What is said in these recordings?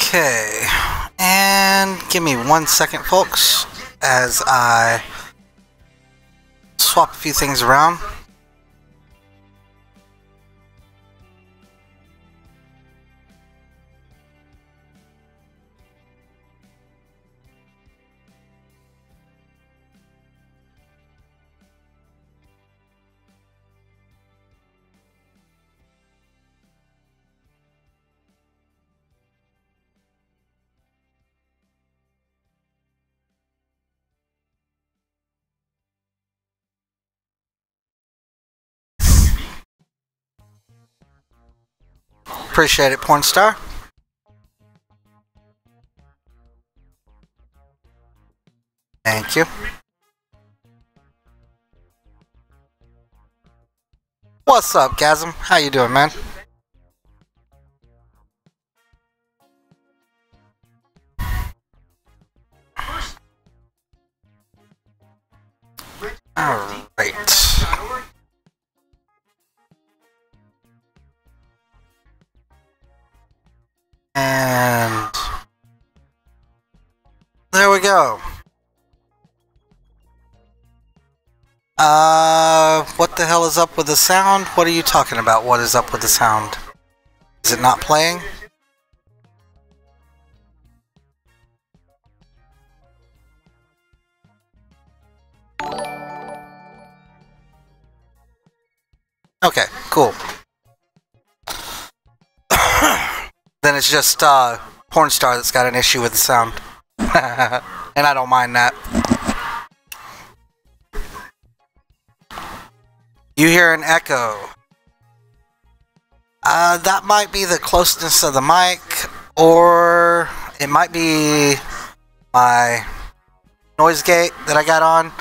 Okay, and give me 1 second, folks, as I swap a few things around. Appreciate it, porn star. Thank you. What's up, Gasm? How you doing, man? Alright. And there we go. What the hell is up with the sound? What are you talking about? What is up with the sound? Is it not playing? Okay, cool. Then it's just porn star that's got an issue with the sound. And I don't mind that. You hear an echo. That might be the closeness of the mic, or it might be my noise gate that I got on.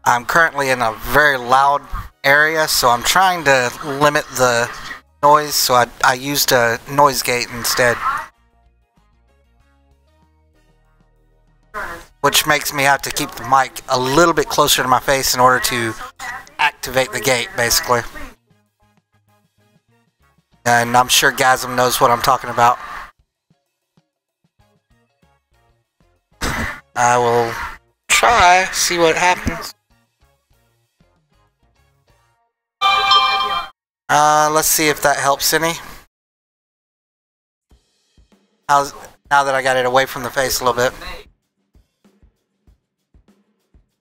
I'm currently in a very loud area, so I'm trying to limit the noise, so I used a noise gate instead. Which makes me have to keep the mic a little bit closer to my face in order to activate the gate, basically. And I'm sure Gasm knows what I'm talking about. I will try, see what happens. Let's see if that helps any. Now that I got it away from the face a little bit.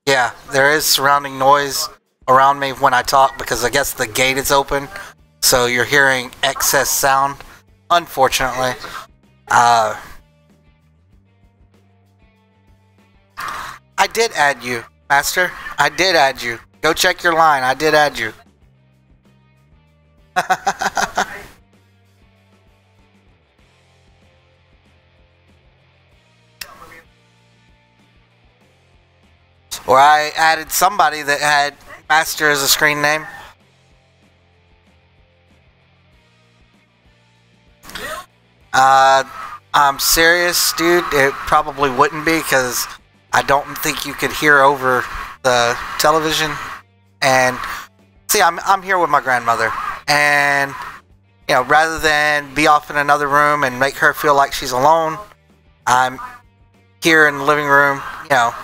Yeah, there is surrounding noise around me when I talk because I guess the gate is open, so you're hearing excess sound, unfortunately. I did add you, Master. I did add you. Go check your line. I did add you. Or I added somebody that had Master as a screen name. I'm serious, dude. It probably wouldn't be because I don't think you could hear over the television. And see, I'm here with my grandmother, and you know, rather than be off in another room and make her feel like she's alone, I'm here in the living room. You know,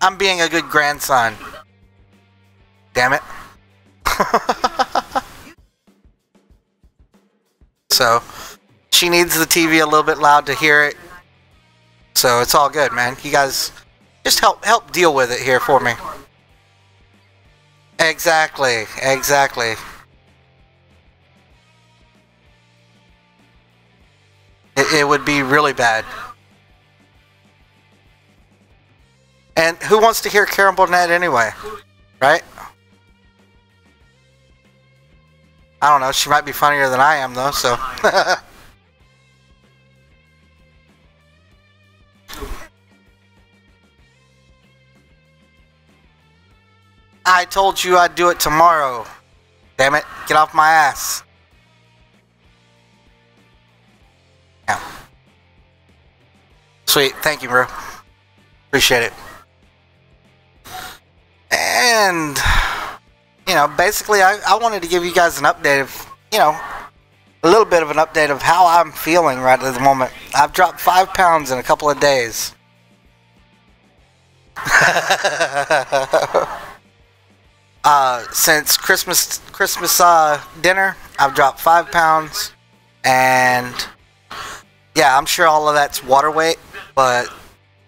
I'm being a good grandson. Damn it. So she needs the TV a little bit loud to hear it. So it's all good, man. You guys just help deal with it here for me. Exactly, exactly. It would be really bad. And who wants to hear Carol Burnett anyway? Right? I don't know. She might be funnier than I am, though, so. I told you I'd do it tomorrow. Damn it. Get off my ass. Yeah. Sweet. Thank you, bro. Appreciate it. And, you know, basically I wanted to give you guys an update of, you know, a little bit of an update of how I'm feeling right at the moment. I've dropped 5 pounds in a couple of days. Since Christmas dinner, I've dropped 5 pounds, and yeah, I'm sure all of that's water weight, but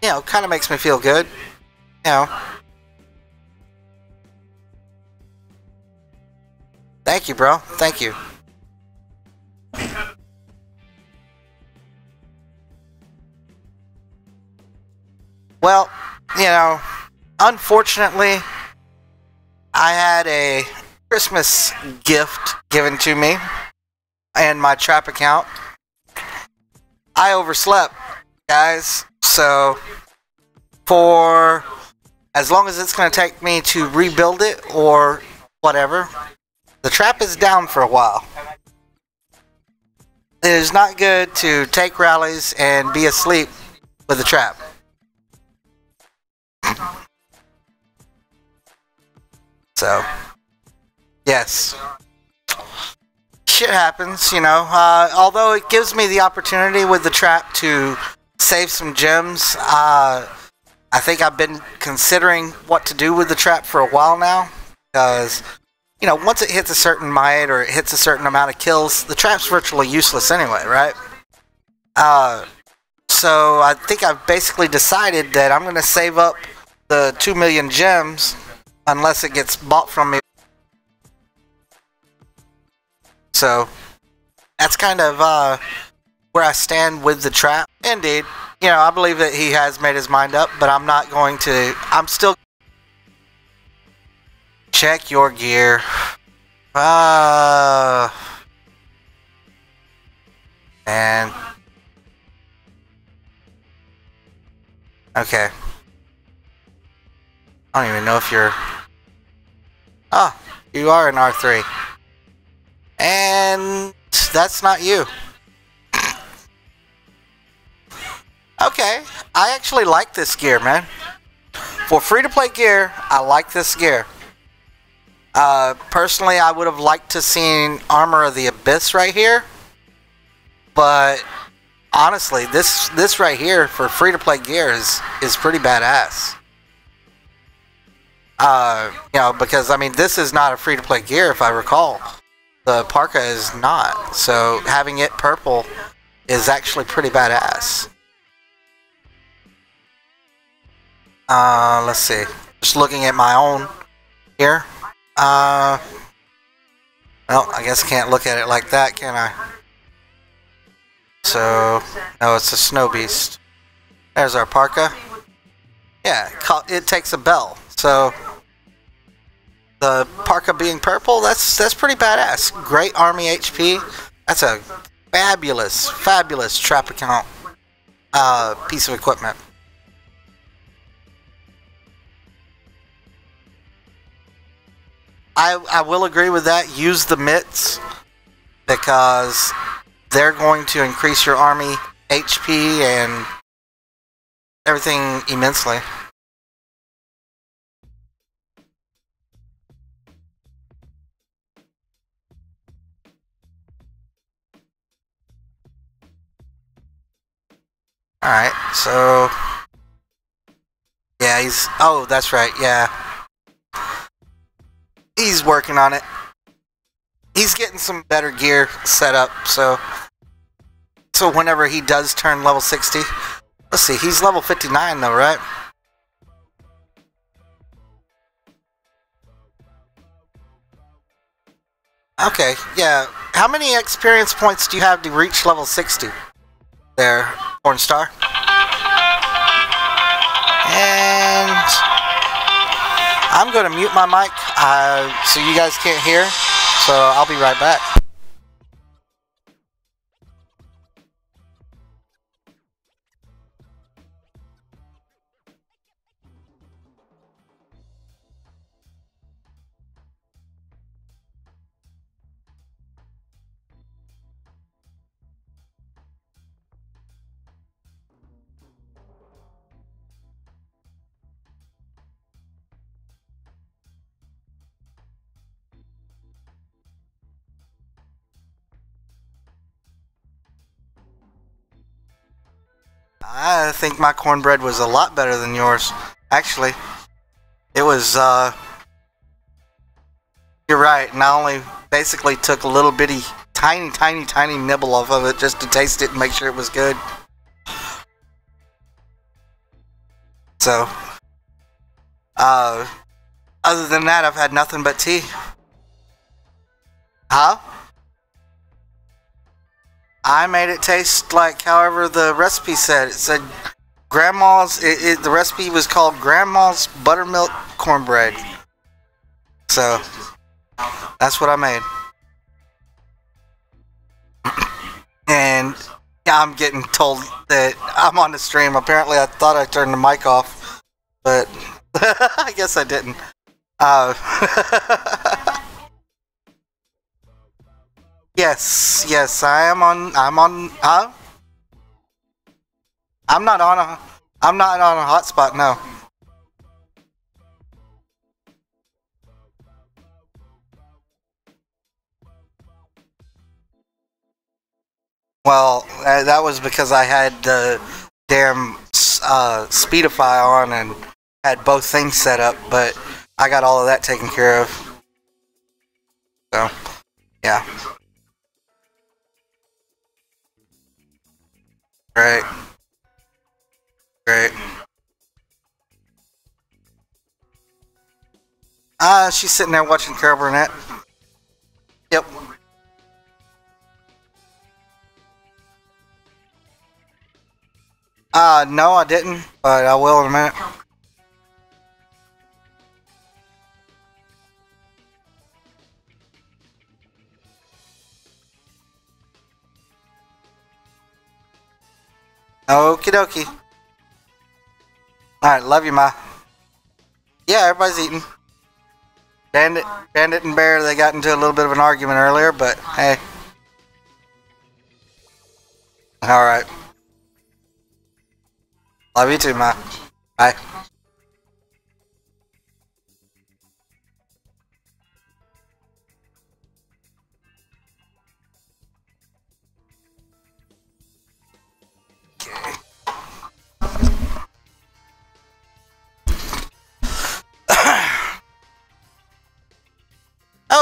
you know, kind of makes me feel good. You know. Thank you, bro. Thank you. Well, you know, unfortunately, I had a Christmas gift given to me and my trap account. I overslept, guys, so for as long as it's going to take me to rebuild it or whatever, the trap is down for a while. It is not good to take rallies and be asleep with the trap. So, yes. Shit happens, you know. Although it gives me the opportunity with the trap to save some gems, I think I've been considering what to do with the trap for a while now. Because, you know, once it hits a certain might or it hits a certain amount of kills, the trap's virtually useless anyway, right? So I think I've basically decided that I'm going to save up the 2 million gems unless it gets bought from me. So that's kind of where I stand with the trap. Indeed, you know, I believe that he has made his mind up, but I'm not going to. I'm still. Check your gear. And okay. I don't even know if you're. Ah, you are an R3. And that's not you. Okay, I actually like this gear, man. For free-to-play gear, I like this gear. Personally, I would have liked to seen Armor of the Abyss right here. But honestly, this right here for free-to-play gear is pretty badass. You know, because I mean, this is not a free-to-play gear, if I recall. The parka is not, so having it purple is actually pretty badass. Let's see. Just looking at my own here. Well, I guess I can't look at it like that, can I? So, no, it's a snow beast. There's our parka. Yeah, it takes a bell. So, the parka being purple, that's pretty badass. Great army HP. That's a fabulous trap account piece of equipment. I will agree with that. Use the mitts because they're going to increase your army HP and everything immensely. Alright, so yeah, oh, that's right, yeah. He's working on it. He's getting some better gear set up, so whenever he does turn level 60, let's see, he's level 59 though, right? Okay, yeah. How many experience points do you have to reach level 60? There, Pornstar. And I'm going to mute my mic so you guys can't hear, so I'll be right back. I think my cornbread was a lot better than yours. Actually, it was, you're right, and I only basically took a little bitty, tiny nibble off of it just to taste it and make sure it was good. So, other than that, I've had nothing but tea. Huh? I made it taste like however the recipe said. It said Grandma's, the recipe was called Grandma's Buttermilk Cornbread. So, that's what I made. And yeah, I'm getting told that I'm on the stream. Apparently, I thought I turned the mic off, but I guess I didn't. Yes, I am on. Huh? I'm not on a hotspot. No. Well, that was because I had the damn Speedify on and had both things set up, but I got all of that taken care of. So, yeah. Great. She's sitting there watching Carol Burnett. Yep. No, I didn't, but I will in a minute. Okie dokie. Alright, love you, Ma. Yeah, everybody's eating. Bandit and Bear, they got into a little bit of an argument earlier, but hey. Alright. Love you too, Ma. Bye. Okay.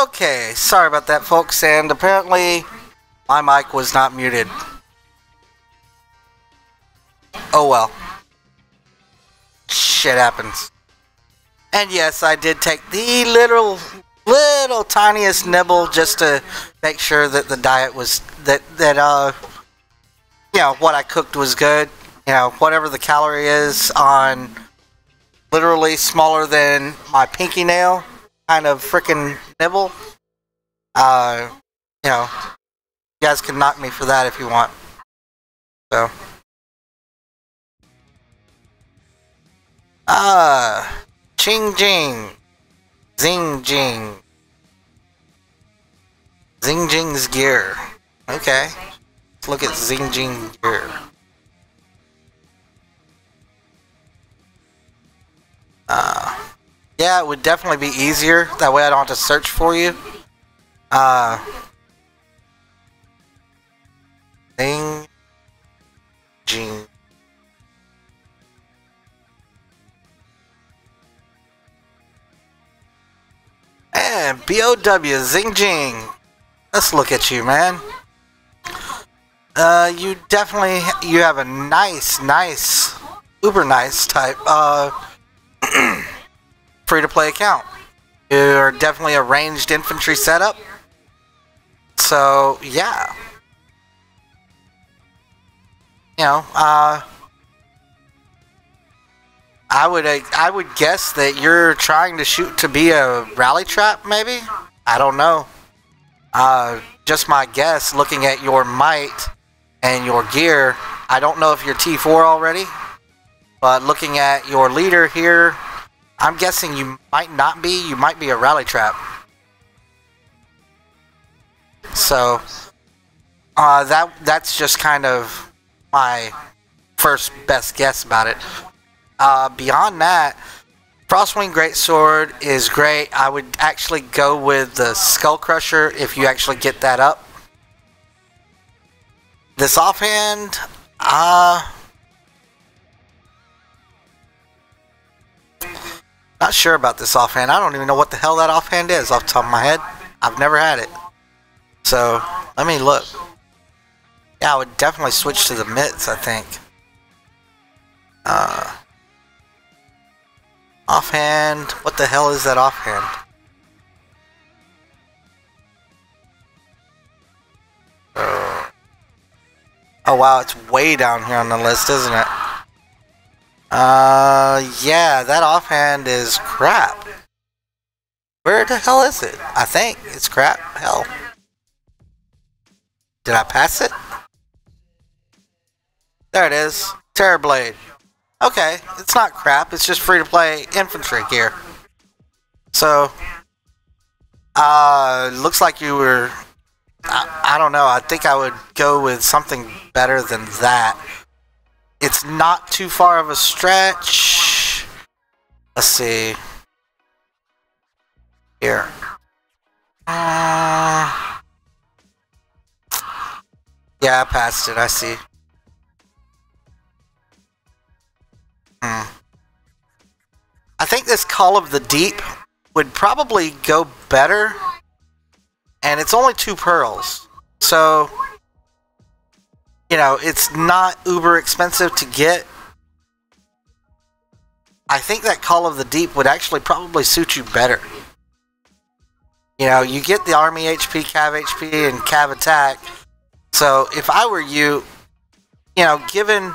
Okay, sorry about that, folks, and apparently my mic was not muted. Oh well. Shit happens. And yes, I did take the little tiniest nibble just to make sure that the diet was you know, what I cooked was good. You know, whatever the calorie is on literally smaller than my pinky nail kind of freaking nibble. You know, you guys can knock me for that if you want. So. Ching jing. Zing jing. Zing jing's gear. Okay. Let's look at Zing jing gear. Yeah, it would definitely be easier. That way I don't have to search for you. Zing jing. And BOW, Zing Jing. Let's look at you, man. You definitely, you have a nice, uber nice type, free-to-play account. You're definitely a ranged infantry setup. So, yeah. You know, I would guess that you're trying to shoot to be a rally trap, maybe? I don't know. Just my guess, looking at your might and your gear, I don't know if you're T4 already, but looking at your leader here, I'm guessing you might not be. You might be a rally trap. So, that's just kind of my first best guess about it. Beyond that, Frostwing Greatsword is great. I would actually go with the Skull Crusher if you actually get that up. This offhand, Not sure about this offhand. I don't even know what the hell that offhand is off the top of my head. I've never had it. So, let me look. Yeah, I would definitely switch to the mitts, I think. Offhand. What the hell is that offhand? Oh wow, it's way down here on the list, isn't it? Yeah, that offhand is crap. Where the hell is it? I think it's crap. Hell. Did I pass it? There it is. Terrorblade. Okay, it's not crap, it's just free to play infantry gear. So, looks like you were, I don't know, I think I would go with something better than that. It's not too far of a stretch. Let's see. Here. Yeah, I passed it, I see. I think this Call of the Deep would probably go better. And it's only 2 pearls. So, you know, it's not uber expensive to get. I think that Call of the Deep would actually probably suit you better. You know, you get the Army HP, Cav HP, and Cav Attack. So, if I were you, you know, given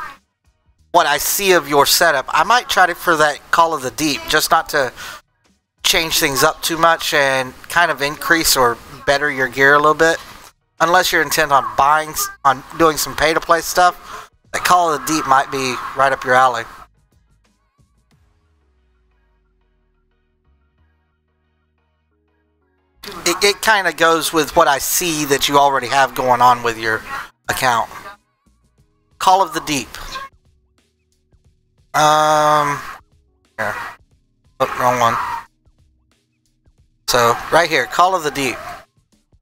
what I see of your setup, I might try it for that Call of the Deep, just not to change things up too much and kind of increase or better your gear a little bit. Unless you're intent on doing some pay-to-play stuff, that Call of the Deep might be right up your alley. It kind of goes with what I see that you already have going on with your account. Call of the Deep. Here. Oh, wrong one. So, right here, Call of the Deep.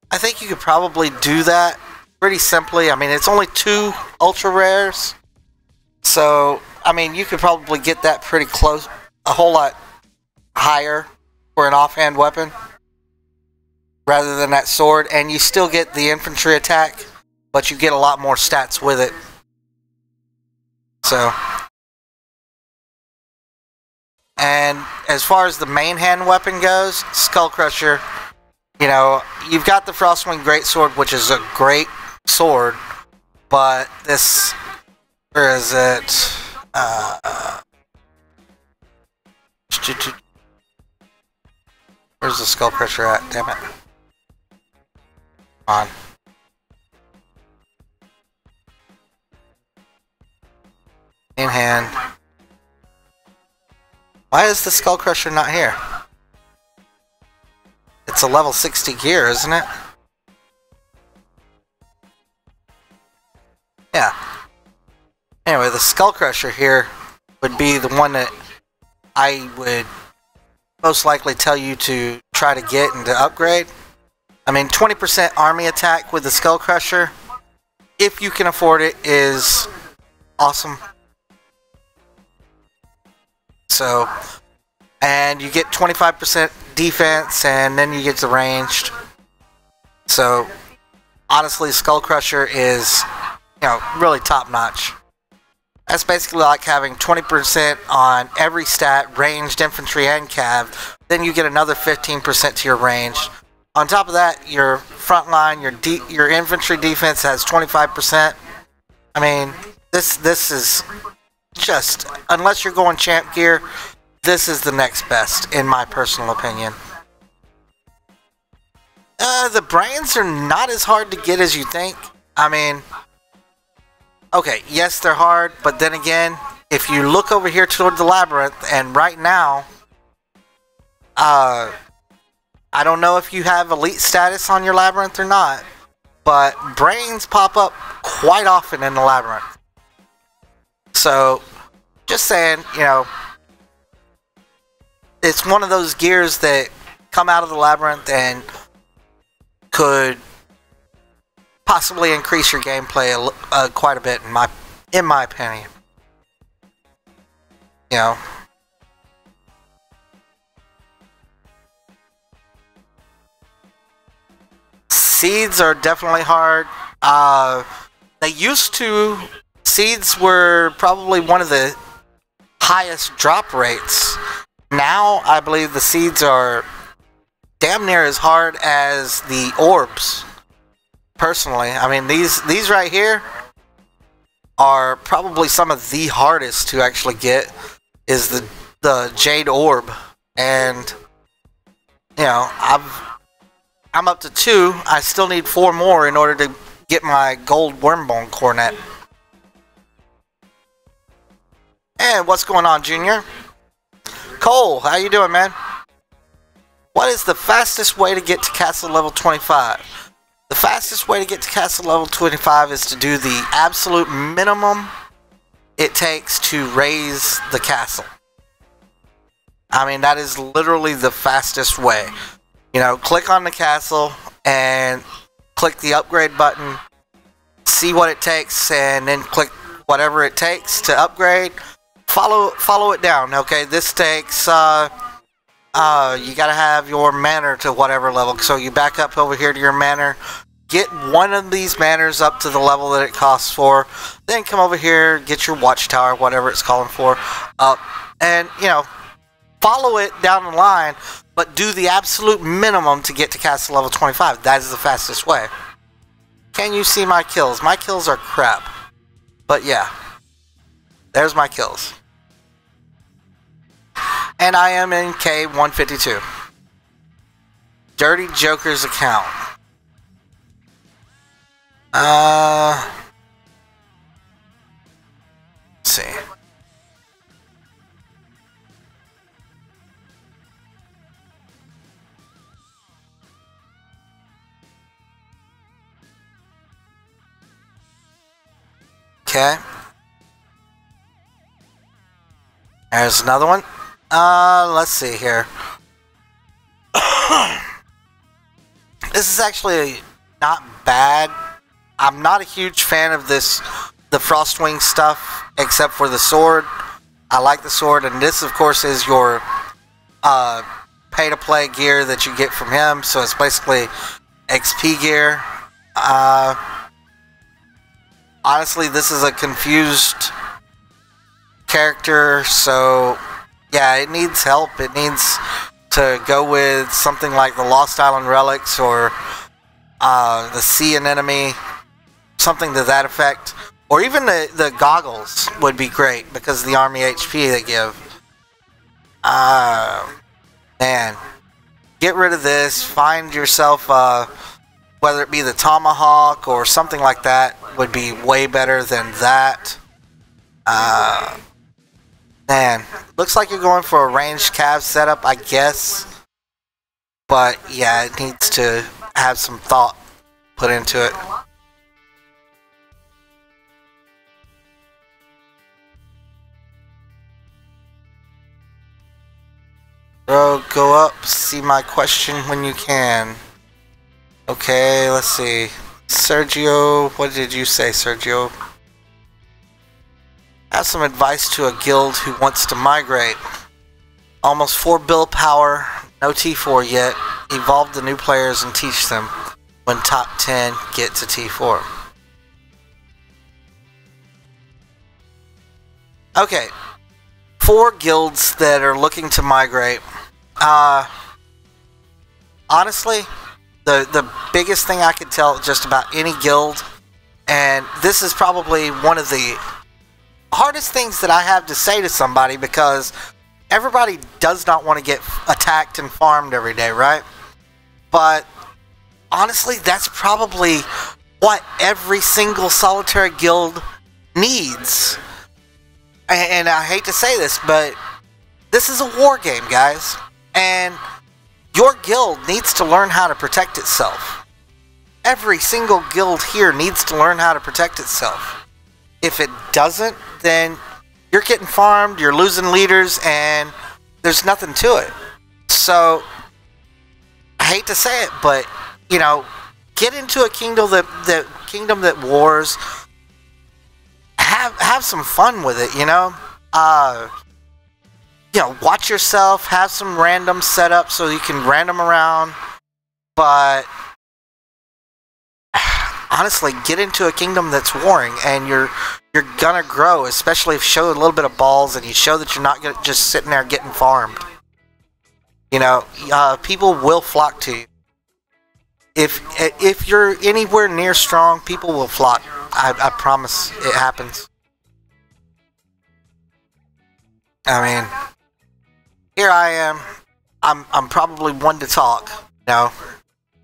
I think you could probably do that pretty simply. I mean, it's only 2 ultra rares. So, I mean, you could probably get that pretty close, a whole lot higher for an offhand weapon rather than that sword. And you still get the infantry attack, but you get a lot more stats with it. So, and as far as the main hand weapon goes, Skull Crusher, you know, you've got the Frostwing Greatsword, which is a great sword, but this, where is it? Where's the Skull Crusher at? Damn it. Come on. In hand. Why is the Skull Crusher not here? It's a level 60 gear, isn't it? Yeah. Anyway, the Skull Crusher here would be the one that I would most likely tell you to try to get and to upgrade. I mean, 20% army attack with the Skull Crusher, if you can afford it, is awesome. So, and you get 25% defense, and then you get the ranged. So, honestly, Skull Crusher is, you know, really top notch. That's basically like having 20% on every stat, ranged, infantry, and cav. Then you get another 15% to your ranged. On top of that, your front line, your infantry defense has 25%. I mean, this is just, unless you're going champ gear, this is the next best, in my personal opinion. The brains are not as hard to get as you think. I mean, okay, yes, they're hard, but then again, if you look over here toward the labyrinth, and right now, I don't know if you have elite status on your labyrinth or not, but brains pop up quite often in the labyrinth. So, just saying, you know, it's one of those gears that come out of the labyrinth and could possibly increase your gameplay quite a bit, in my opinion. You know, Seeds are definitely hard. They used to. Seeds were probably one of the highest drop rates. Now, I believe the seeds are damn near as hard as the orbs. Personally, I mean, these right here are probably some of the hardest to actually get. Is the jade orb, and you know, I'm up to 2. I still need 4 more in order to get my gold wormbone cornet. And what's going on, Junior? Cole, how you doing, man? What is the fastest way to get to castle level 25? The fastest way to get to castle level 25 is to do the absolute minimum it takes to raise the castle. I mean, that is literally the fastest way. You know, click on the castle and click the upgrade button, see what it takes, and then click whatever it takes to upgrade. Follow it down. Okay, this takes you gotta have your manor to whatever level. So you back up over here to your manor, get one of these manors up to the level that it costs for, then come over here, get your watchtower, whatever it's calling for, up, and you know, follow it down the line, but do the absolute minimum to get to castle level 25. That is the fastest way. Can you see my kills? My kills are crap, but yeah, there's my kills. And I am in K152. Dirty Joker's account. Let's see. Okay. There's another one. Let's see here. This is actually not bad. I'm not a huge fan of the Frostwing stuff, except for the sword. I like the sword, and this, of course, is your pay-to-play gear that you get from him. So it's basically XP gear. Honestly, this is a confused character, so yeah, it needs help. It needs to go with something like the Lost Island Relics or the Sea Anemone, something to that effect. Or even the goggles would be great because of the army HP they give. Man, get rid of this. Find yourself, whether it be the Tomahawk or something like that, would be way better than that. Man, looks like you're going for a ranged cav setup, I guess. But yeah, it needs to have some thought put into it. Bro, go up, see my question when you can. Okay, let's see. Sergio, what did you say, Sergio? Have some advice to a guild who wants to migrate. Almost 4 bill power, no T4 yet. Evolve the new players and teach them. When top 10 get to T4. Okay, 4 guilds that are looking to migrate. Honestly, the biggest thing I could tell just about any guild, and this is probably one of the hardest things that I have to say to somebody, because everybody does not want to get attacked and farmed every day, right? But honestly, that's probably what every single solitary guild needs. And I hate to say this, but this is a war game, guys. And your guild needs to learn how to protect itself. Every single guild here needs to learn how to protect itself. If it doesn't, then you're getting farmed, you're losing leaders, and there's nothing to it. So, I hate to say it, but, you know, get into a kingdom that wars. Have some fun with it, you know? You know, watch yourself, have some random setups so you can random around, but honestly get into a kingdom that's warring, and you're gonna grow, especially if you show a little bit of balls and you show that you're not gonna just sitting there getting farmed. You know, people will flock to you. If you're anywhere near strong, people will flock. I promise it happens. I mean, here I am. I'm probably one to talk, you know,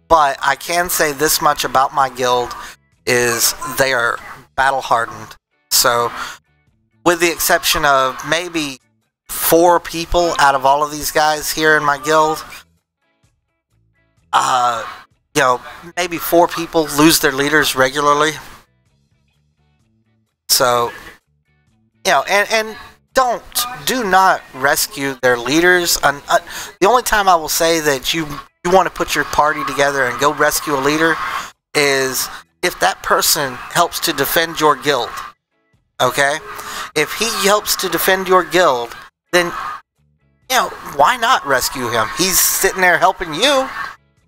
but I can say this much about my guild is they are battle hardened. So, with the exception of maybe 4 people out of all of these guys here in my guild, you know, maybe 4 people lose their leaders regularly. So, you know, and do not rescue their leaders. The only time I will say that you want to put your party together and go rescue a leader is if that person helps to defend your guild. Okay? If he helps to defend your guild, then, you know, why not rescue him? He's sitting there helping you,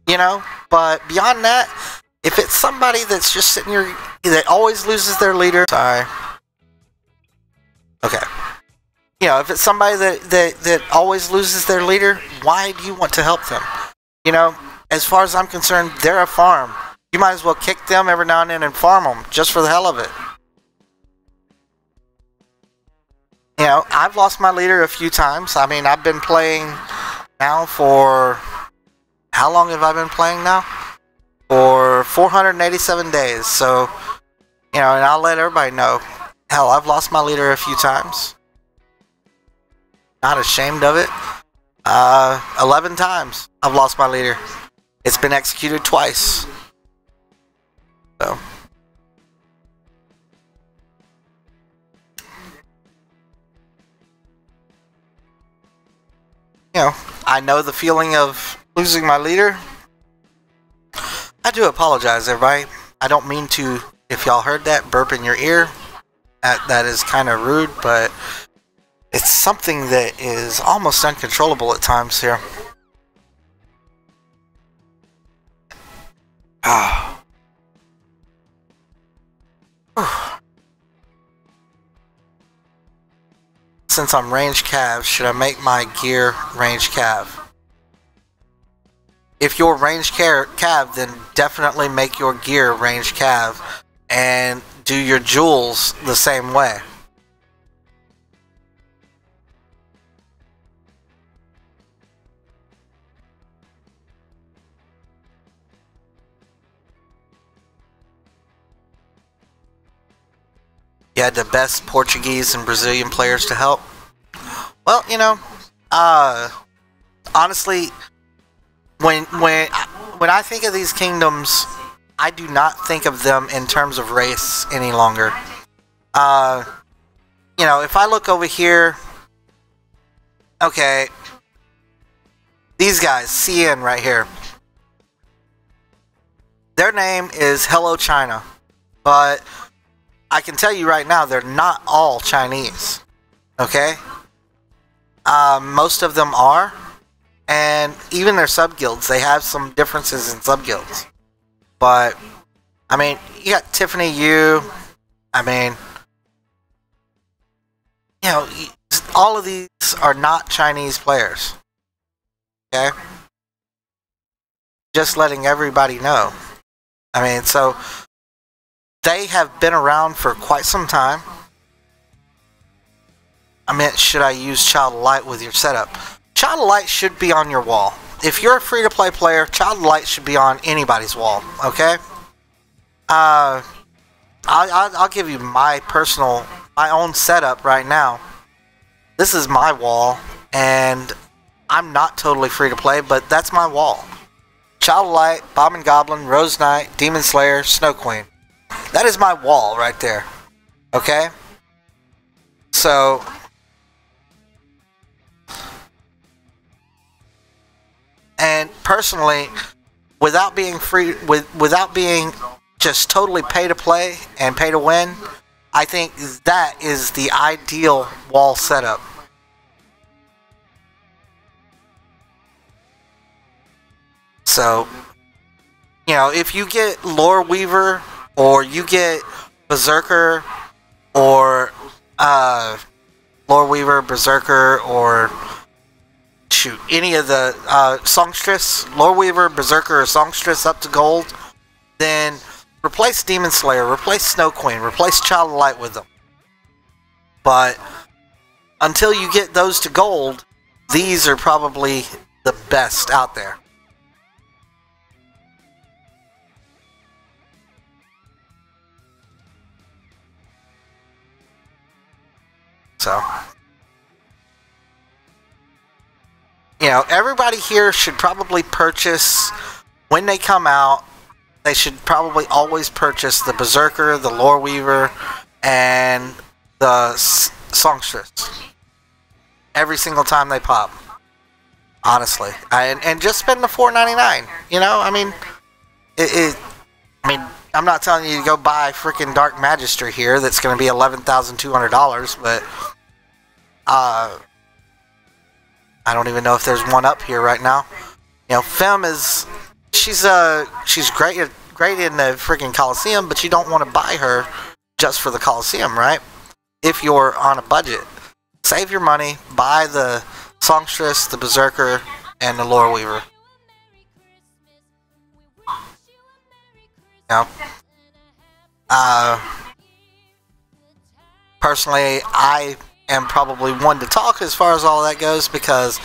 you know? But beyond that, if it's somebody that's just sitting here that always loses their leader... Sorry. Okay. You know, if it's somebody that always loses their leader, why do you want to help them? You know, as far as I'm concerned, they're a farm. You might as well kick them every now and then and farm them, just for the hell of it. You know, I've lost my leader a few times. I mean, I've been playing now for... How long have I been playing now? For 487 days. So, you know, and I'll let everybody know. Hell, I've lost my leader a few times. Not ashamed of it. 11 times I've lost my leader. It's been executed twice. So... You know, I know the feeling of losing my leader. I do apologize, everybody. I don't mean to, if y'all heard that, burp in your ear. That is kind of rude, but it's something that is almost uncontrollable at times here. Ah. Since I'm range cav, should I make my gear range cav? If you're range cav, then definitely make your gear range cav and do your jewels the same way. You had the best Portuguese and Brazilian players to help. Well, you know, honestly, when I think of these kingdoms, I do not think of them in terms of race any longer. You know, if I look over here, okay, these guys, CN right here, their name is Hello China, but I can tell you right now, they're not all Chinese, okay? Most of them are, and even their sub-guilds, they have some differences in sub-guilds. But, I mean, you got Tiffany Yu, I mean, you know, all of these are not Chinese players, okay? Just letting everybody know. I mean, so... They have been around for quite some time. I mean, should I use Child of Light with your setup? Child of Light should be on your wall. If you're a free-to-play player, Child of Light should be on anybody's wall, okay? I'll give you my own setup right now. This is my wall, and I'm not totally free-to-play, but that's my wall. Child of Light, Bomb and Goblin, Rose Knight, Demon Slayer, Snow Queen. That is my wall right there. Okay? So... And personally, without being without being just totally pay to play and pay to win, I think that is the ideal wall setup. So, you know, if you get Lore Weaver or you get Berserker or Lore Weaver, Berserker, or shoot, any of the Songstress, Lore Weaver, Berserker, or Songstress up to gold, then replace Demon Slayer, replace Snow Queen, replace Child of Light with them. But until you get those to gold, these are probably the best out there. So, you know, everybody here should probably purchase, when they come out, they should probably always purchase the Berserker, the Lore Weaver, and the Songstress. Every single time they pop. Honestly. And just spend the $4.99. You know, I mean, I mean, I'm not telling you to go buy freaking Dark Magister here that's going to be $11,200, but I don't even know if there's one up here right now. You know, Femme is, she's great in the freaking Coliseum, but you don't want to buy her just for the Coliseum, right? If you're on a budget, save your money, buy the Songstress, the Berserker, and the Lore Weaver. You know, personally, I am probably one to talk as far as all that goes because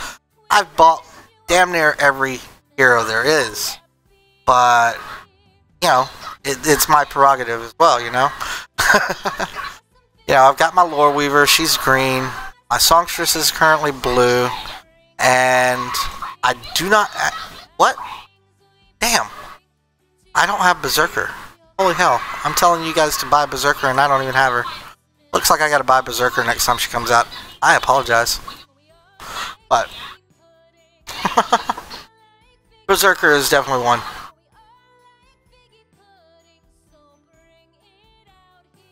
I've bought damn near every hero there is. But, you know, it's my prerogative as well, you know? You know, I've got my Lore Weaver, she's green. My Songstress is currently blue. And I do not... What? Damn. I don't have Berserker. Holy hell. I'm telling you guys to buy Berserker and I don't even have her. Looks like I gotta buy Berserker next time she comes out. I apologize. But... Berserker is definitely one.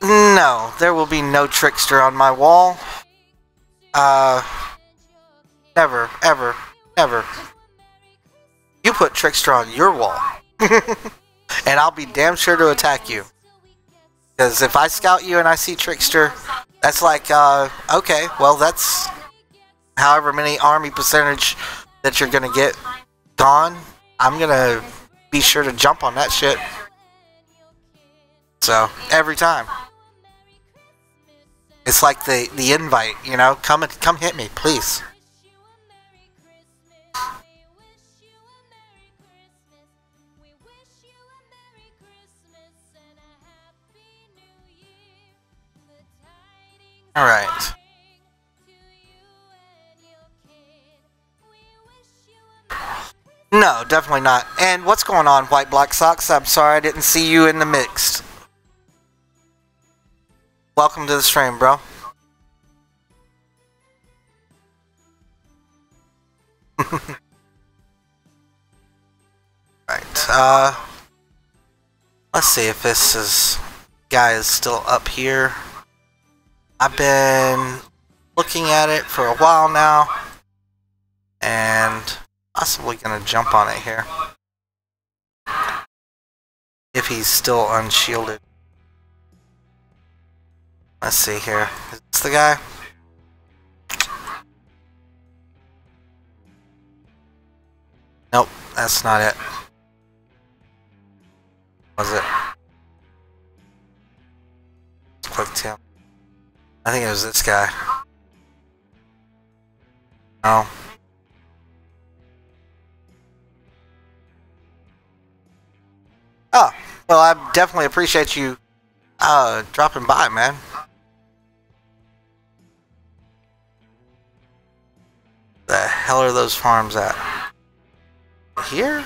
No, there will be no Trickster on my wall. Never, ever, never. You put Trickster on your wall. And I'll be damn sure to attack you. Because if I scout you and I see Trickster, that's like, okay, well that's however many army percentage that you're gonna get gone. I'm gonna be sure to jump on that shit. So, every time. It's like the invite, you know? Come hit me, please. Alright. No, definitely not. And what's going on, White Black Sox? I'm sorry I didn't see you in the mixed. Welcome to the stream, bro. Right, let's see if this guy is still up here. I've been looking at it for a while now, and possibly gonna jump on it here. If he's still unshielded. Let's see here. Is this the guy? Nope, that's not it. Was it? Clicked him. I think it was this guy. No. Oh, well, I definitely appreciate you dropping by, man. The hell are those farms at? Here?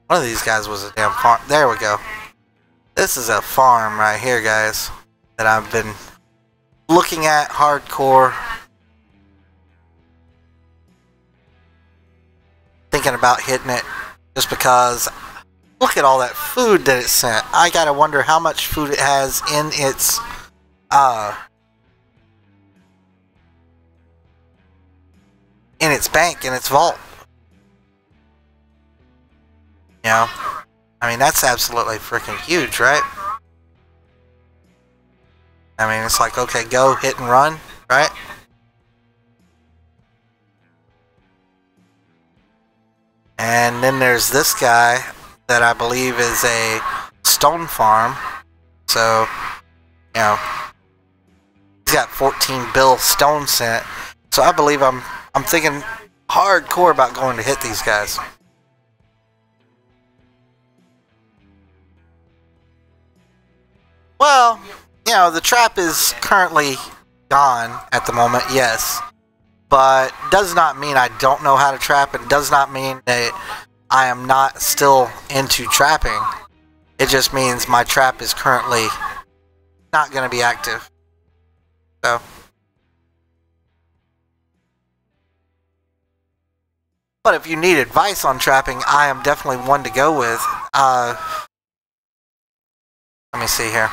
One of these guys was a damn farm. There we go. This is a farm right here, guys, that I've been looking at hardcore. Thinking about hitting it just because look at all that food that it sent. I gotta wonder how much food it has in its bank, in its vault. You know, I mean, that's absolutely freaking huge, right? I mean, it's like, okay, go, hit and run, right? And then there's this guy that I believe is a stone farm. So, you know, he's got 14 bill stone sent. So I believe I'm thinking hardcore about going to hit these guys. Well, you know, the trap is currently gone at the moment, yes. But does not mean I don't know how to trap. It does not mean that I am not still into trapping. It just means my trap is currently not going to be active. So. But if you need advice on trapping, I am definitely one to go with. Let me see here.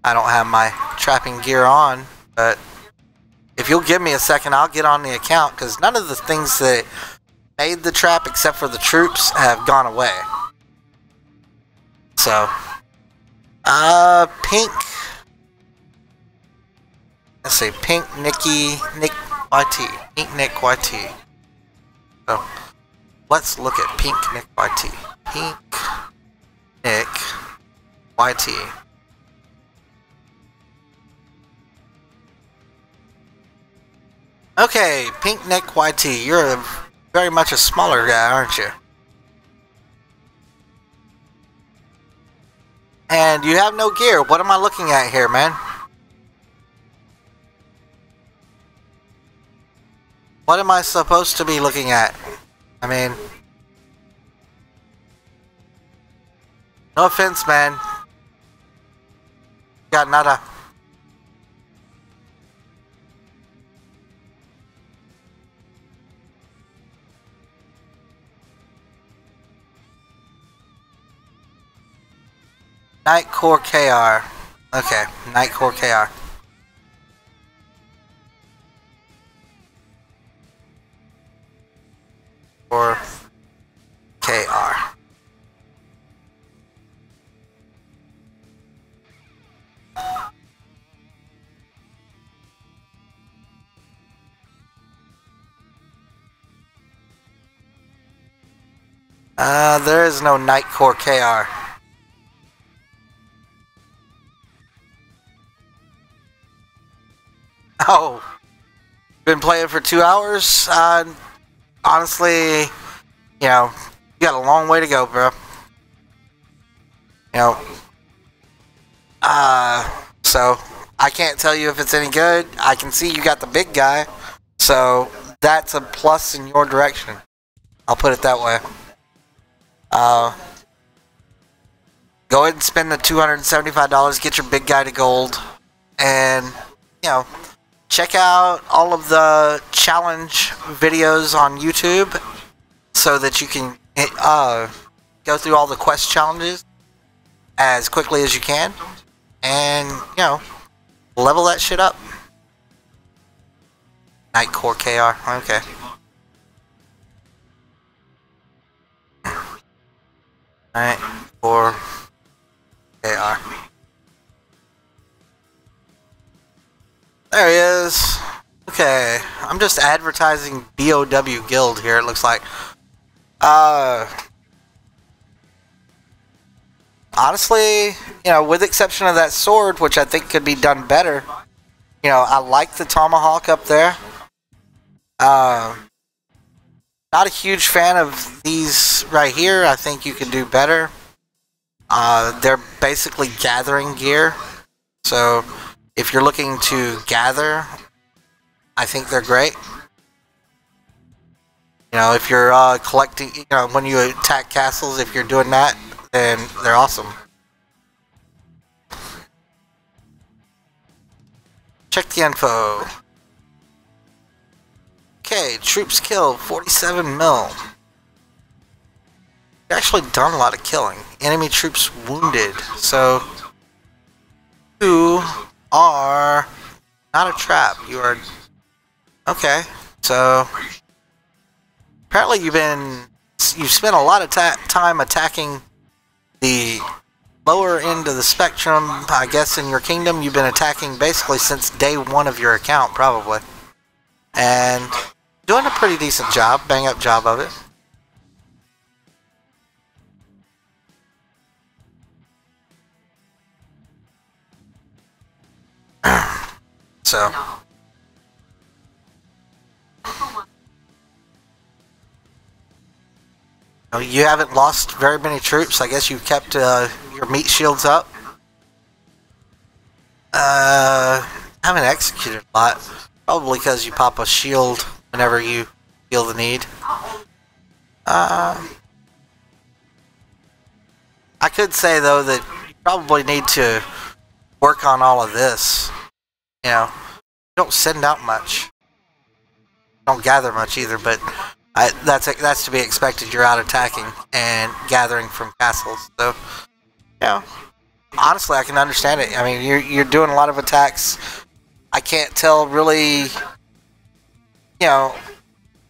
I don't have my trapping gear on, but if you'll give me a second, I'll get on the account, because none of the things that made the trap, except for the troops, have gone away. So, pink. Let's see, pink Nick YT. Pink Nick YT. So, let's look at pink Nick YT. Pink Nick YT. Okay, Pink Nick YT, you're very much a smaller guy, aren't you? And you have no gear. What am I looking at here, man? What am I supposed to be looking at? I mean, no offense, man. Got nada. Nightcore KR. Okay, Nightcore KR. Or KR. There is no Nightcore KR. Oh, been playing for 2 hours? Honestly, you know, you got a long way to go, bro. You know, so I can't tell you if it's any good. I can see you got the big guy, so that's a plus in your direction. I'll put it that way. Go ahead and spend the $275, get your big guy to gold, and, you know, check out all of the challenge videos on YouTube so that you can go through all the quest challenges as quickly as you can and, you know, level that shit up. Nightcore KR, okay. Nightcore KR. There he is. Okay, I'm just advertising BOW Guild here, it looks like. Honestly, you know, with the exception of that sword, which I think could be done better, you know, I like the tomahawk up there. Not a huge fan of these right here. I think you could do better. They're basically gathering gear, so if you're looking to gather, I think they're great. You know, if you're collecting, you know, when you attack castles, if you're doing that, then they're awesome. Check the info. Okay, troops killed, 47 mil. You've actually done a lot of killing. Enemy troops wounded, so you are not a trap. You are okay. So apparently you've spent a lot of time attacking the lower end of the spectrum, I guess, in your kingdom. You've been attacking basically since day one of your account, probably. And doing a pretty decent job, bang up job of it. So you haven't lost very many troops. I guess you kept your meat shields up. Haven't executed a lot. Probably because you pop a shield whenever you feel the need. I could say, though, that you probably need to work on all of this. You know, don't send out much. Don't gather much either, but that's to be expected. You're out attacking and gathering from castles. So, you know, honestly, I can understand it. I mean, you're doing a lot of attacks. I can't tell really, you know,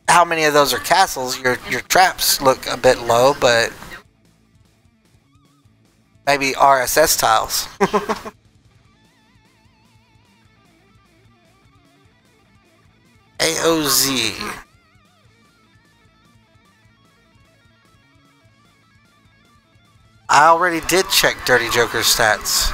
how many of those are castles. Your traps look a bit low, but maybe RSS tiles. AOZ. I already did check Dirty Joker's stats.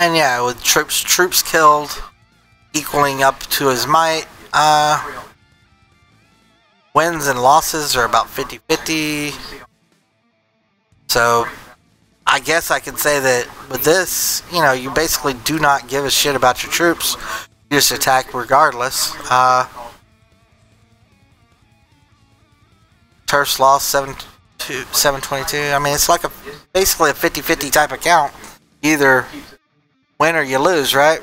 And yeah, with troops killed, equaling up to his might, wins and losses are about 50-50. So, I guess I could say that with this, you know, you basically do not give a shit about your troops. You just attack regardless. Turf's lost 722. I mean, it's like basically a 50-50 type of count. Either win or you lose, right?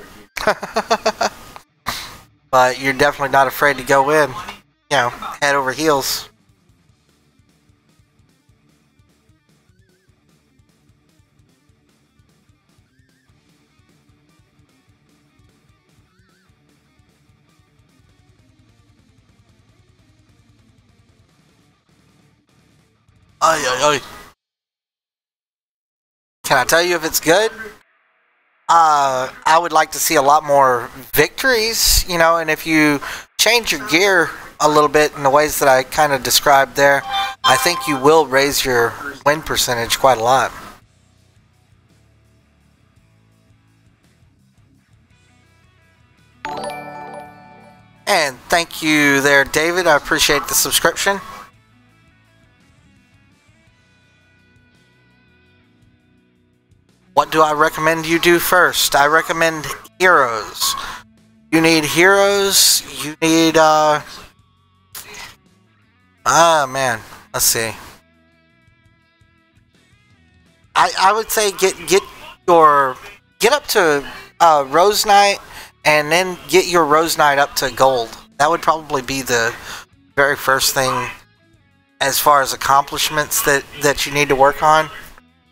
But you're definitely not afraid to go in, you know, head over heels. Ay, ay, ay. Can I tell you if it's good? I would like to see a lot more victories, you know, and if you change your gear a little bit in the ways that I kind of described there, I think you will raise your win percentage quite a lot. And thank you there, David. I appreciate the subscription. What do I recommend you do first? I recommend heroes. You need heroes. You need, man. Let's see. I would say get up to Rose Knight, and then get your Rose Knight up to gold. That would probably be the very first thing as far as accomplishments that you need to work on.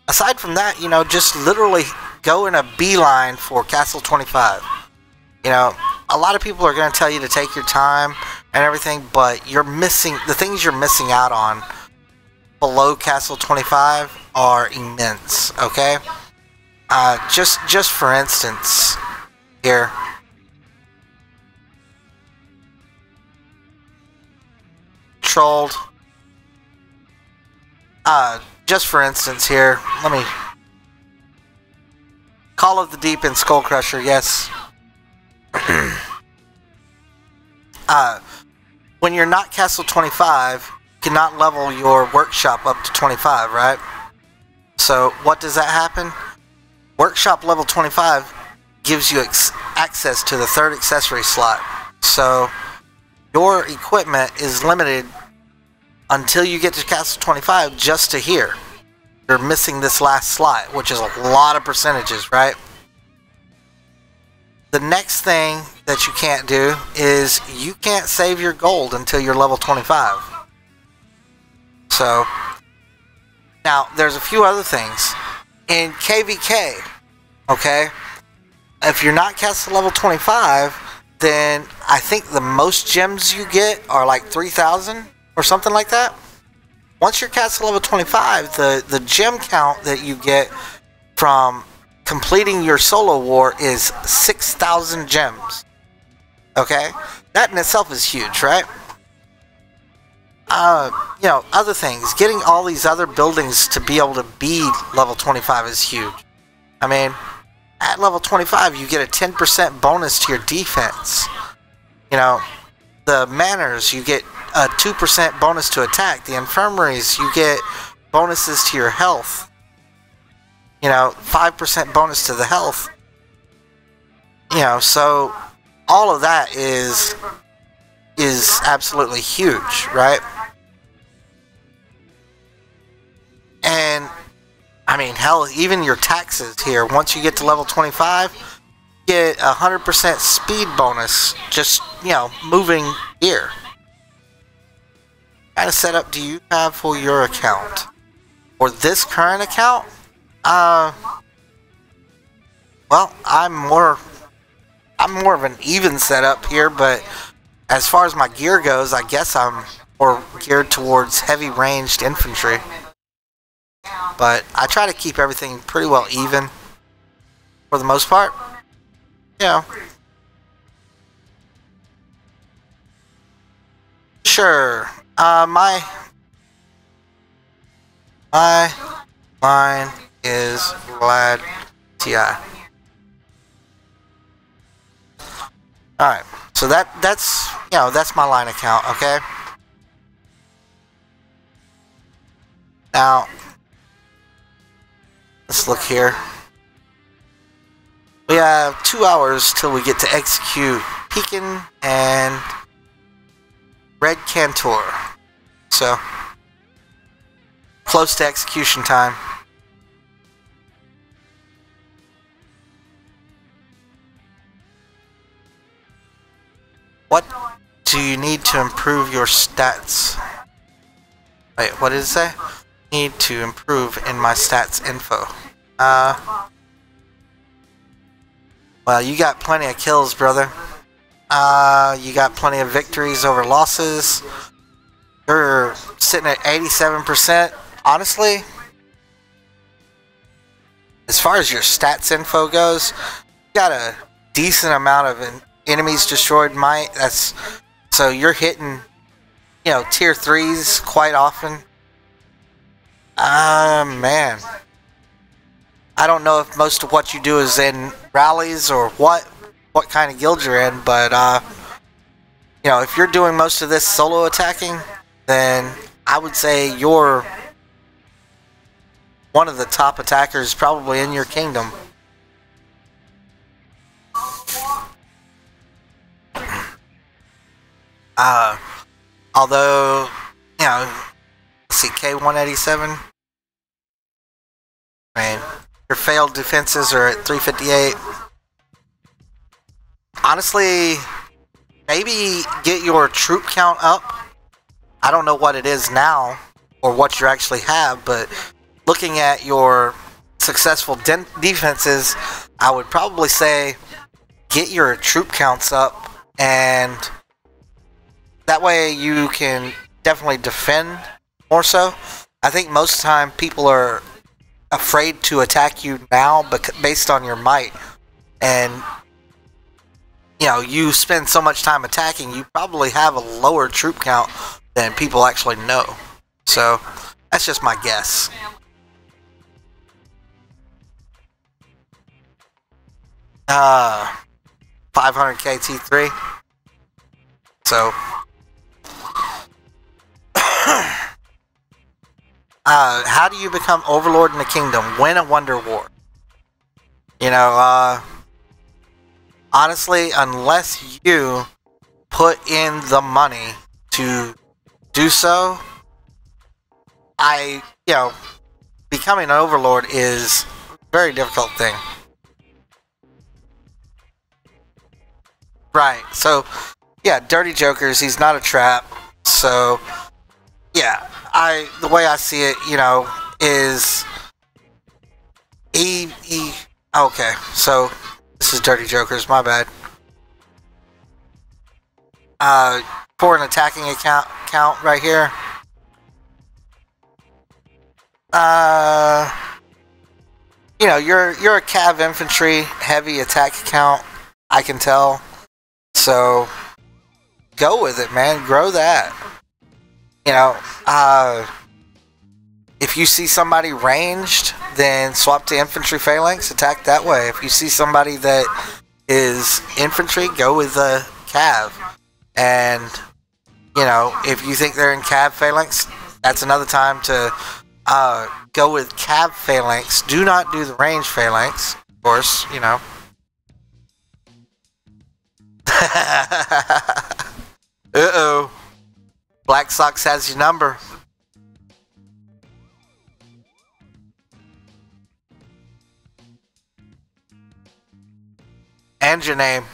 Aside from that, you know, just literally go in a beeline for Castle 25. You know, a lot of people are going to tell you to take your time and everything, but you're missing, the things you're missing out on below Castle 25 are immense, okay? Just for instance, here. Trolled. Just for instance here, let me... Call of the Deep and Skull Crusher, yes. When you're not Castle 25, you cannot level your workshop up to 25, right? So, what does that happen? Workshop level 25 gives you access to the third accessory slot. So, your equipment is limited until you get to Castle 25 just to here. You're missing this last slot, which is a lot of percentages, right? The next thing that you can't do is you can't save your gold until you're level 25. So now there's a few other things in KVK. Okay, if you're not cast to level 25, then I think the most gems you get are like 3,000 or something like that. Once you're cast to level 25, the gem count that you get from completing your solo war is 6,000 gems. Okay, that in itself is huge, right? You know, other things, getting all these other buildings to be able to be level 25 is huge. I mean, at level 25, you get a 10% bonus to your defense. You know, the manors, you get a 2% bonus to attack. The infirmaries, you get bonuses to your health. You know, 5% bonus to the health. You know, so all of that is absolutely huge, right? And I mean, hell, even your taxes here, once you get to level 25, you get 100% speed bonus, just, you know, moving here. What kind of setup do you have for your account? For this current account? Well, I'm more of an even setup here, but as far as my gear goes, I guess I'm more geared towards heavy ranged infantry. But I try to keep everything pretty well even for the most part. You know. Sure. My line is Vlad TI. Alright. So that's you know, that's my line account, okay? Now let's look here. We have 2 hours till we get to execute Pekin and Red Cantor. So, close to execution time. What do you need to improve your stats? Wait, what did it say? Need to improve in my stats info. Well, you got plenty of kills, brother. You got plenty of victories over losses. You're sitting at 87%. Honestly, as far as your stats info goes, you got a decent amount of enemies destroyed might. That's so you're hitting, you know, tier 3s quite often. Man, I don't know if most of what you do is in rallies or what kind of guild you're in, but you know, if you're doing most of this solo attacking, then I would say you're one of the top attackers probably in your kingdom. Although, you know, let's see, K187. I mean, your failed defenses are at 358. Honestly, maybe get your troop count up. I don't know what it is now or what you actually have, but looking at your successful defenses, I would probably say get your troop counts up, and that way you can definitely defend more so. I think most of the time people are afraid to attack you now based on your might, and you know, you spend so much time attacking, you probably have a lower troop count than people actually know. So that's just my guess. Uh, 500k T3. So how do you become overlord in the kingdom? Win a wonder war. You know, honestly, unless you put in the money to do so, you know, becoming an overlord is a very difficult thing. Right, so, yeah, Dirty Jokers, he's not a trap, so, yeah, the way I see it, you know, is he okay, so this is Dirty Jokers, my bad. For an attacking count right here. You know, you're a cav infantry heavy attack count, I can tell. So go with it, man. Grow that. You know, if you see somebody ranged, then swap to infantry phalanx, attack that way. If you see somebody that is infantry, go with the cav. And, you know, if you think they're in cav phalanx, that's another time to go with cav phalanx. Do not do the range phalanx, of course, you know. Uh-oh. Black Sox has your number. And your name.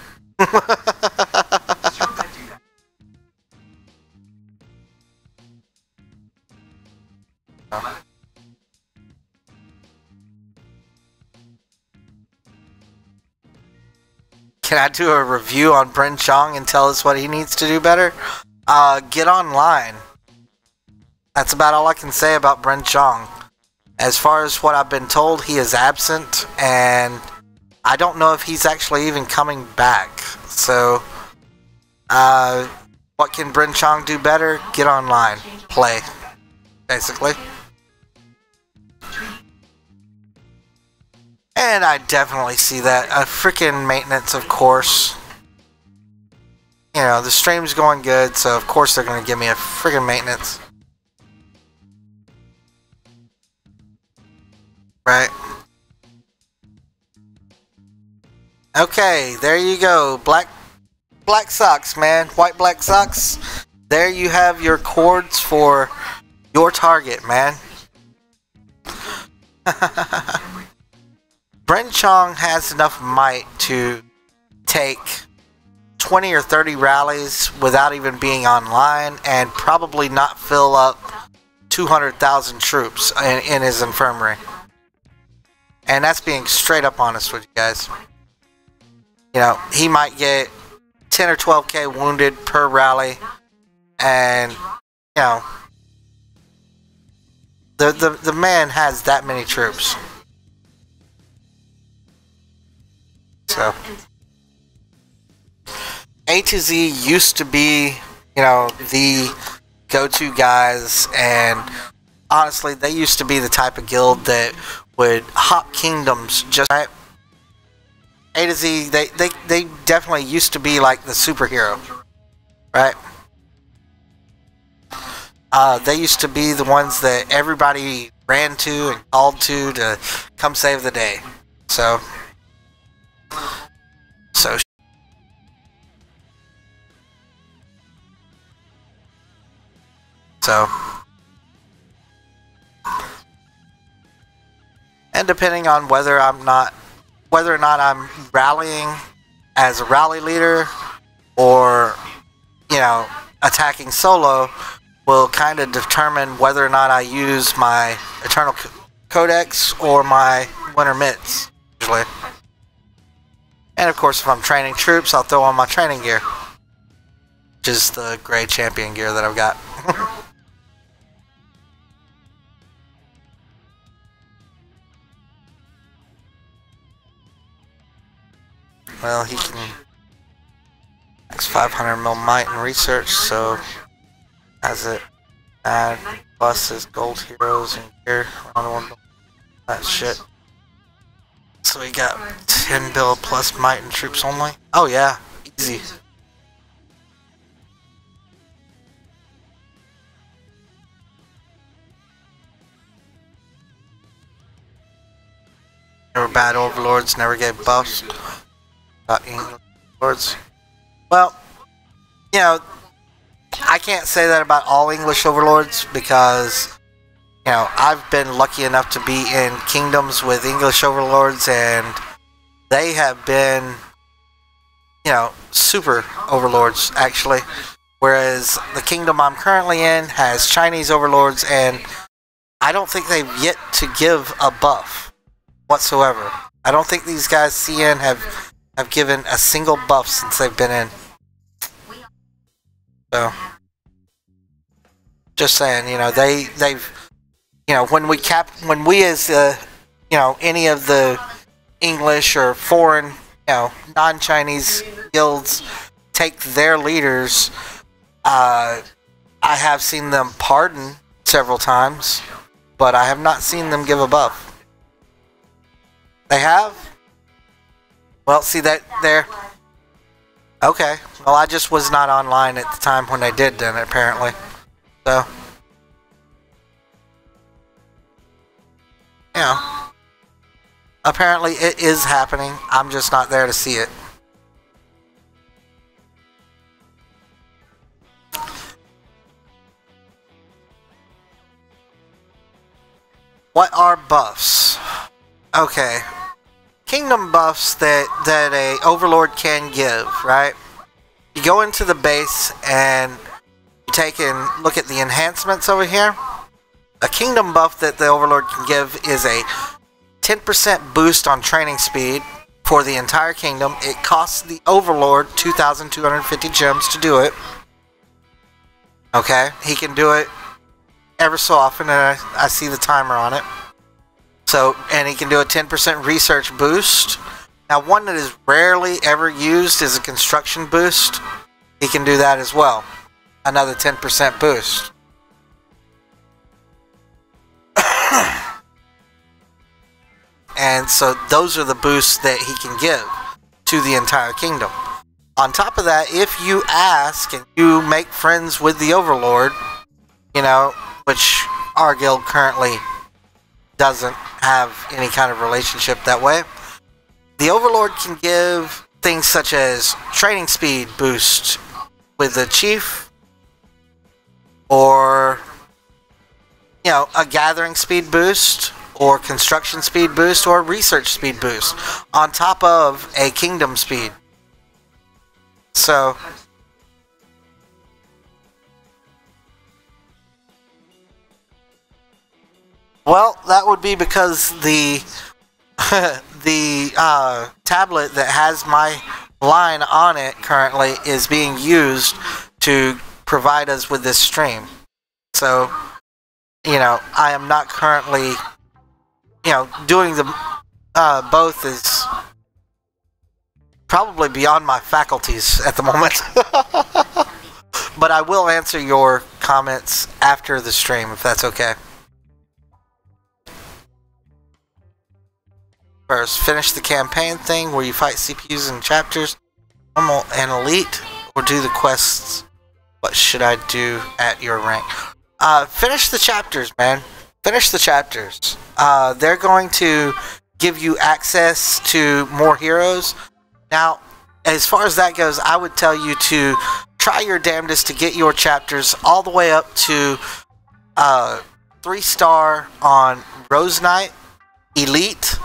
Can I do a review on Bryn Chong and tell us what he needs to do better? Get online. That's about all I can say about Bryn Chong. As far as what I've been told, he is absent, and I don't know if he's actually even coming back. So, what can Bryn Chong do better? Get online. Play. Basically. And I definitely see that. Freaking maintenance, of course. You know, the stream's going good, so of course they're going to give me a freaking maintenance. Right. Okay, there you go. Black socks, man. White black socks. There you have your chords for your target, man. Bryn Chong has enough might to take 20 or 30 rallies without even being online and probably not fill up 200,000 troops in his infirmary. And that's being straight up honest with you guys. You know, he might get 10 or 12k wounded per rally, and, you know, the man has that many troops. So, A to Z used to be, you know, the go-to guys, and honestly, they used to be the type of guild that would hop kingdoms just right. A to Z, they definitely used to be like the superhero, right? They used to be the ones that everybody ran to and called to come save the day. So and depending on whether or not I'm rallying as a rally leader or, you know, attacking solo will kind of determine whether or not I use my Eternal Codex or my Winter Mitts, usually. And of course, if I'm training troops, I'll throw on my training gear, which is the gray champion gear that I've got. Well, he can max 500 mil might in research, so as it add plus his gold heroes and gear around that shit. So we got 10 bill plus might and troops only. Oh yeah, easy. Never bad overlords, never get buffs. English overlords. Well, you know, I can't say that about all English overlords because, you know, I've been lucky enough to be in kingdoms with English overlords, and they have been, you know, super overlords, actually. Whereas the kingdom I'm currently in has Chinese overlords, and I don't think they've yet to give a buff whatsoever. I don't think these guys CN have given a single buff since they've been in. So just saying, you know, they've you know, when we as you know, any of the English or foreign, you know, non-Chinese guilds take their leaders, I have seen them pardon several times, but I have not seen them give a buff. They have? Well, see that there. Okay. Well, I just was not online at the time when they did then, apparently. So, you know, apparently it is happening. I'm just not there to see it. What are buffs? Okay. Kingdom buffs that a overlord can give, right? You go into the base and you take and look at the enhancements over here. A kingdom buff that the overlord can give is a 10% boost on training speed for the entire kingdom. It costs the overlord 2,250 gems to do it. Okay, he can do it ever so often, and I see the timer on it. So, and he can do a 10% research boost. Now, one that is rarely ever used is a construction boost. He can do that as well. Another 10% boost. And so those are the boosts that he can give to the entire kingdom. On top of that, if you ask and you make friends with the overlord, you know, which our guild currently doesn't have any kind of relationship that way, the overlord can give things such as training speed boost with the chief, or, you know, a gathering speed boost, or construction speed boost, or research speed boost on top of a kingdom speed. So well, that would be because the the tablet that has my line on it currently is being used to provide us with this stream. So, you know, I am not currently, you know, doing the both is probably beyond my faculties at the moment. But I will answer your comments after the stream, if that's okay. First, finish the campaign thing where you fight CPUs in chapters, normal and elite, or do the quests. What should I do at your rank? Finish the chapters, man. Finish the chapters. They're going to give you access to more heroes. Now, as far as that goes, I would tell you to try your damnedest to get your chapters all the way up to 3-star on Rose Knight, Elite.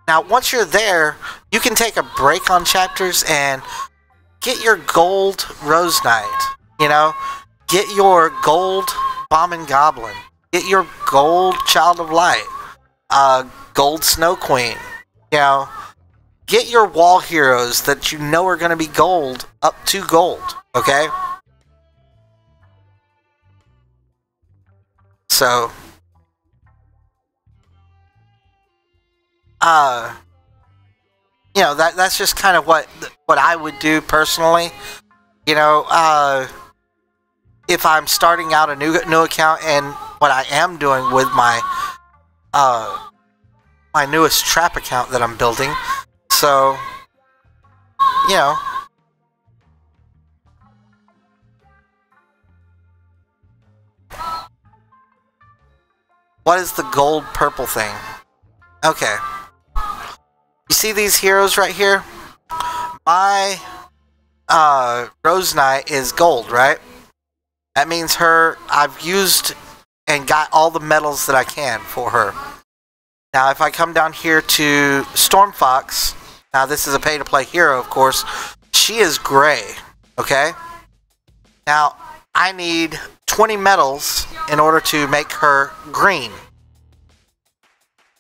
Now, once you're there, you can take a break on chapters and get your gold Rose Knight. You know, get your gold Bomb and Goblin. Get your gold Child of Light. Gold Snow Queen. You know, get your wall heroes that you know are going to be gold up to gold. Okay? So, you know, that's just kind of what I would do personally. You know, if I'm starting out a new account, and what I am doing with my my newest trap account that I'm building. So, you know, what is the gold purple thing? Okay. You see these heroes right here? My Rose Knight is gold, right? That means I've used and got all the medals that I can for her. Now, if I come down here to Stormfox, now this is a pay-to-play hero, of course. She is gray, okay? Now, I need 20 metals in order to make her green.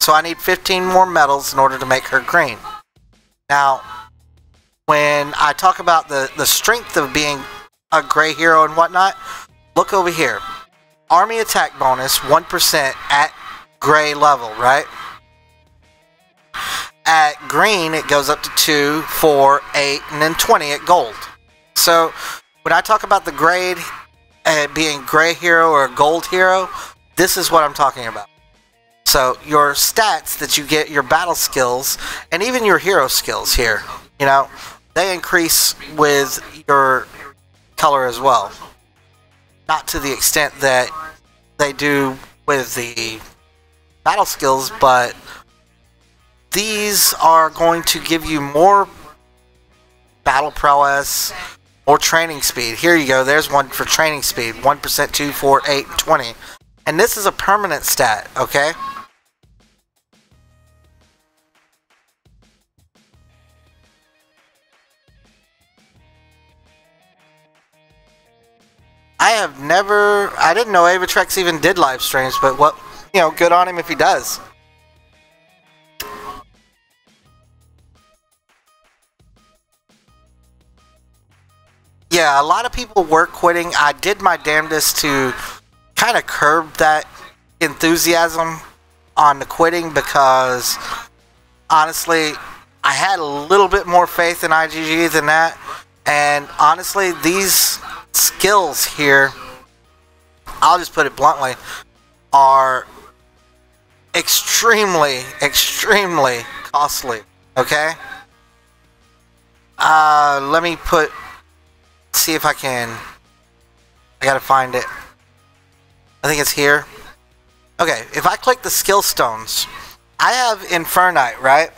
So I need 15 more metals in order to make her green. Now, when I talk about the strength of being a gray hero and whatnot, look over here. Army attack bonus 1% at gray level, right? At green, it goes up to 2, 4, 8, and then 20 at gold. So, when I talk about the grade being gray hero or gold hero, this is what I'm talking about. So, your stats that you get, your battle skills, and even your hero skills here, you know, they increase with your color as well. Not to the extent that they do with the battle skills, but these are going to give you more battle prowess, more training speed. Here you go, there's one for training speed. 1%, 2, 4, 8, 20. And this is a permanent stat, okay? I didn't know Avatrex even did live streams, but what, you know, good on him if he does. Yeah, a lot of people were quitting. I did my damnedest to kind of curb that enthusiasm on the quitting because, honestly, I had a little bit more faith in IGG than that. And honestly, these skills here, I'll just put it bluntly, are extremely, extremely costly. Okay? Let me see if I can. I gotta find it. I think it's here. Okay, if I click the skill stones, I have Infernite, right?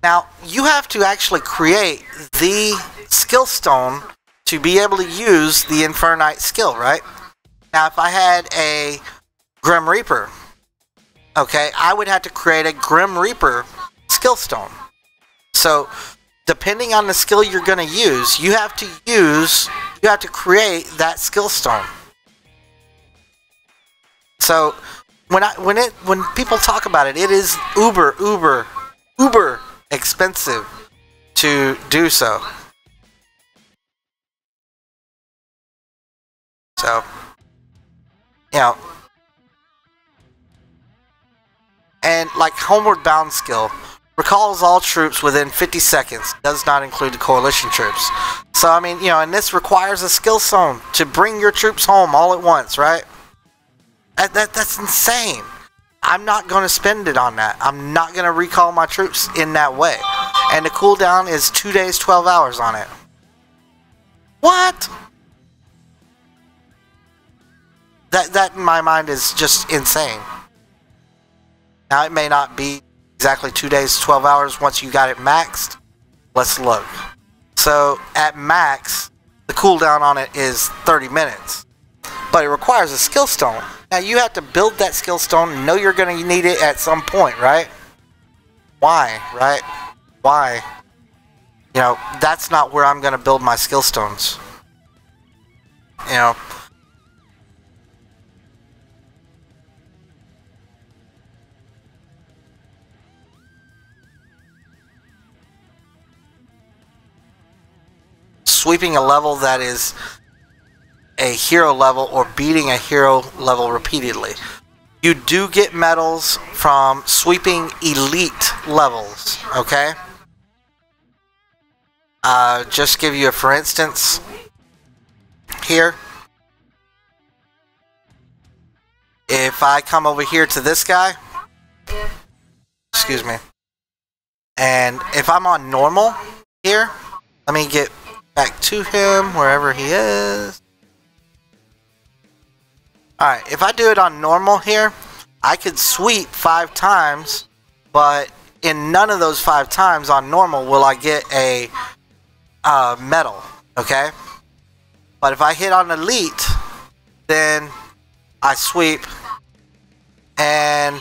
Now, you have to actually create the skill stone to be able to use the Infernite skill, right? Now, if I had a Grim Reaper, okay, I would have to create a Grim Reaper skill stone. So, depending on the skill you're going to use, you have to create that skill stone. So, when people talk about it, it is uber expensive to do so. So, you know, and like Homeward Bound skill, recalls all troops within 50 seconds, does not include the coalition troops. So, I mean, you know, and this requires a skill stone to bring your troops home all at once, right? That's insane. I'm not going to spend it on that. I'm not going to recall my troops in that way. And the cooldown is 2 days, 12 hours on it. What? That in my mind is just insane. Now, it may not be exactly 2 days, 12 hours once you got it maxed. Let's look. So, at max, the cooldown on it is 30 minutes. But it requires a skill stone. Now, you have to build that skill stone and know you're going to need it at some point, right? Why, right? Why? You know, that's not where I'm going to build my skill stones. You know. Sweeping a level that is a hero level or beating a hero level repeatedly. You do get medals from sweeping elite levels, okay? Just give you a for instance here. If I come over here to this guy, excuse me, and if I'm on normal here, let me get back to him wherever he is. Alright, if I do it on normal here, I could sweep 5 times, but in none of those 5 times on normal will I get a medal, okay? But if I hit on elite, then I sweep, and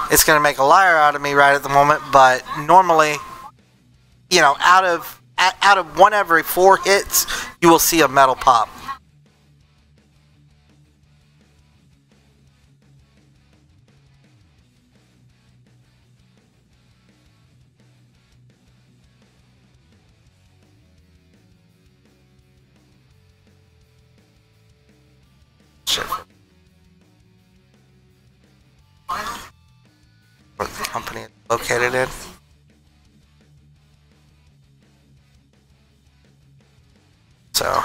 it's going to make a liar out of me right at the moment, but normally, you know, out of 1 every 4 hits, you will see a metal pop. Shit. Where the company is located in. So,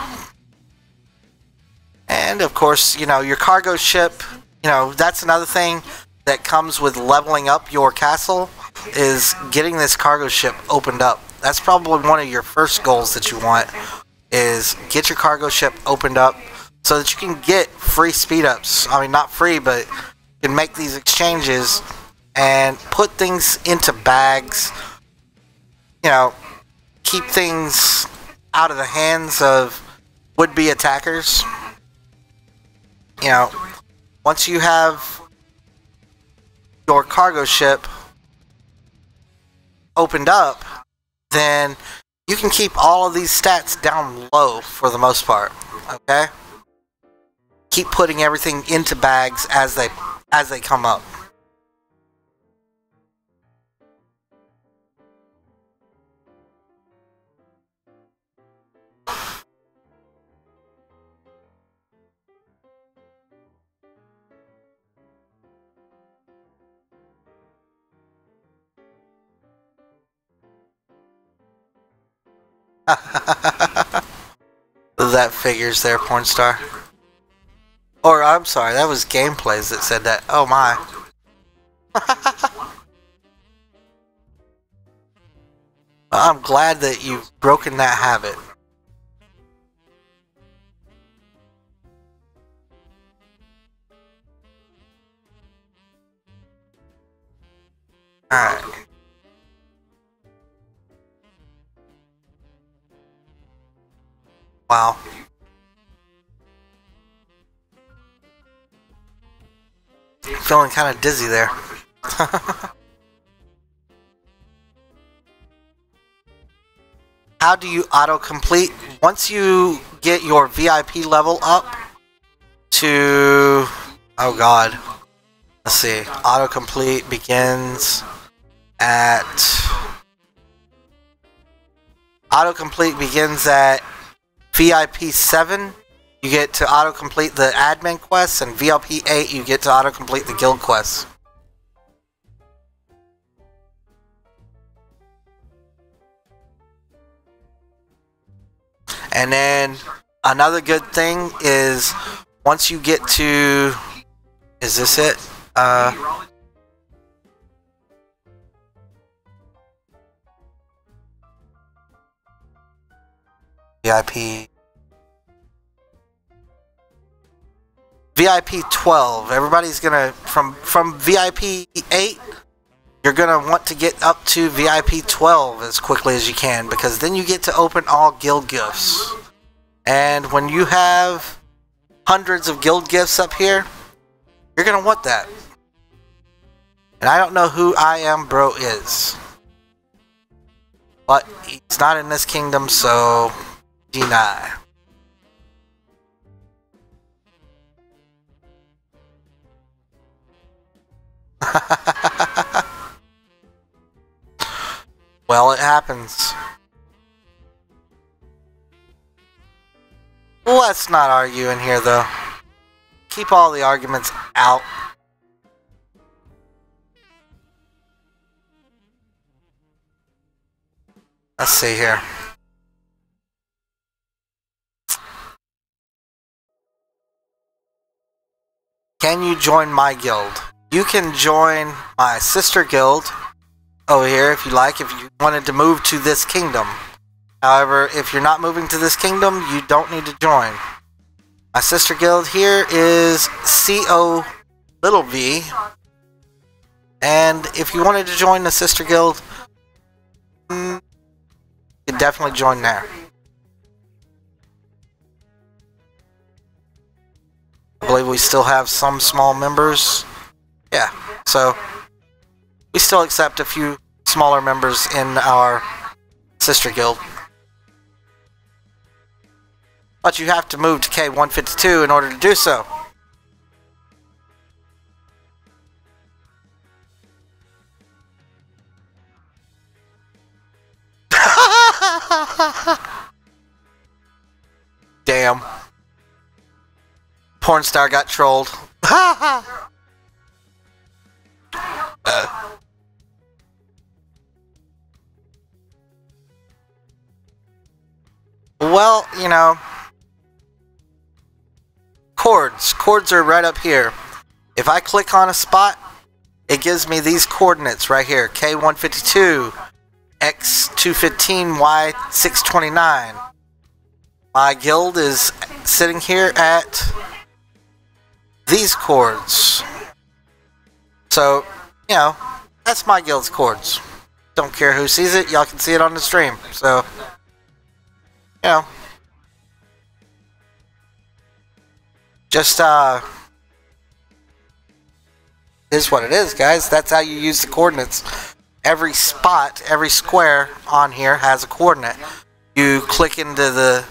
and of course, you know, your cargo ship, you know, that's another thing that comes with leveling up your castle, is getting this cargo ship opened up. That's probably one of your first goals that you want, is get your cargo ship opened up so that you can get free speed ups. I mean, not free, but you can make these exchanges and put things into bags, you know, keep things out of the hands of would-be attackers. You know, once you have your cargo ship opened up, then you can keep all of these stats down low for the most part. Okay? Keep putting everything into bags as they come up. That figures there, porn star. Or, I'm sorry, that was gameplays that said that. Oh my. I'm glad that you've broken that habit. Alright. Wow. Feeling kind of dizzy there. How do you auto-complete? Once you get your VIP level up to... Oh god. Let's see. Autocomplete begins at... Autocomplete begins at VIP 7. You get to autocomplete the admin quests, and VIP 8 you get to autocomplete the guild quests. And then another good thing is once you get to... Is this it? VIP 12. Everybody's gonna from VIP 8, you're gonna want to get up to VIP 12 as quickly as you can, because then you get to open all guild gifts. And when you have hundreds of guild gifts up here, you're gonna want that. And I don't know who I Am Bro is, but he's not in this kingdom, so deny. Well, it happens. Let's not argue in here, though. Keep all the arguments out. Let's see here. Can you join my guild? You can join my sister guild over here if you like, if you wanted to move to this kingdom. However, if you're not moving to this kingdom, you don't need to join. My sister guild here is CO little v. And if you wanted to join the sister guild, you could definitely join there. I believe we still have some small members. Yeah, so we still accept a few smaller members in our sister guild. but you have to move to K152 in order to do so. Damn. Porn star got trolled. Well, you know, chords. Chords are right up here. If I click on a spot, it gives me these coordinates right here. K152, X215, Y629. My guild is sitting here at these chords. So, you know, that's my guild's chords. Don't care who sees it, y'all can see it on the stream. So, you know, just is what it is, guys. That's how you use the coordinates. Every spot, every square on here has a coordinate. You click into the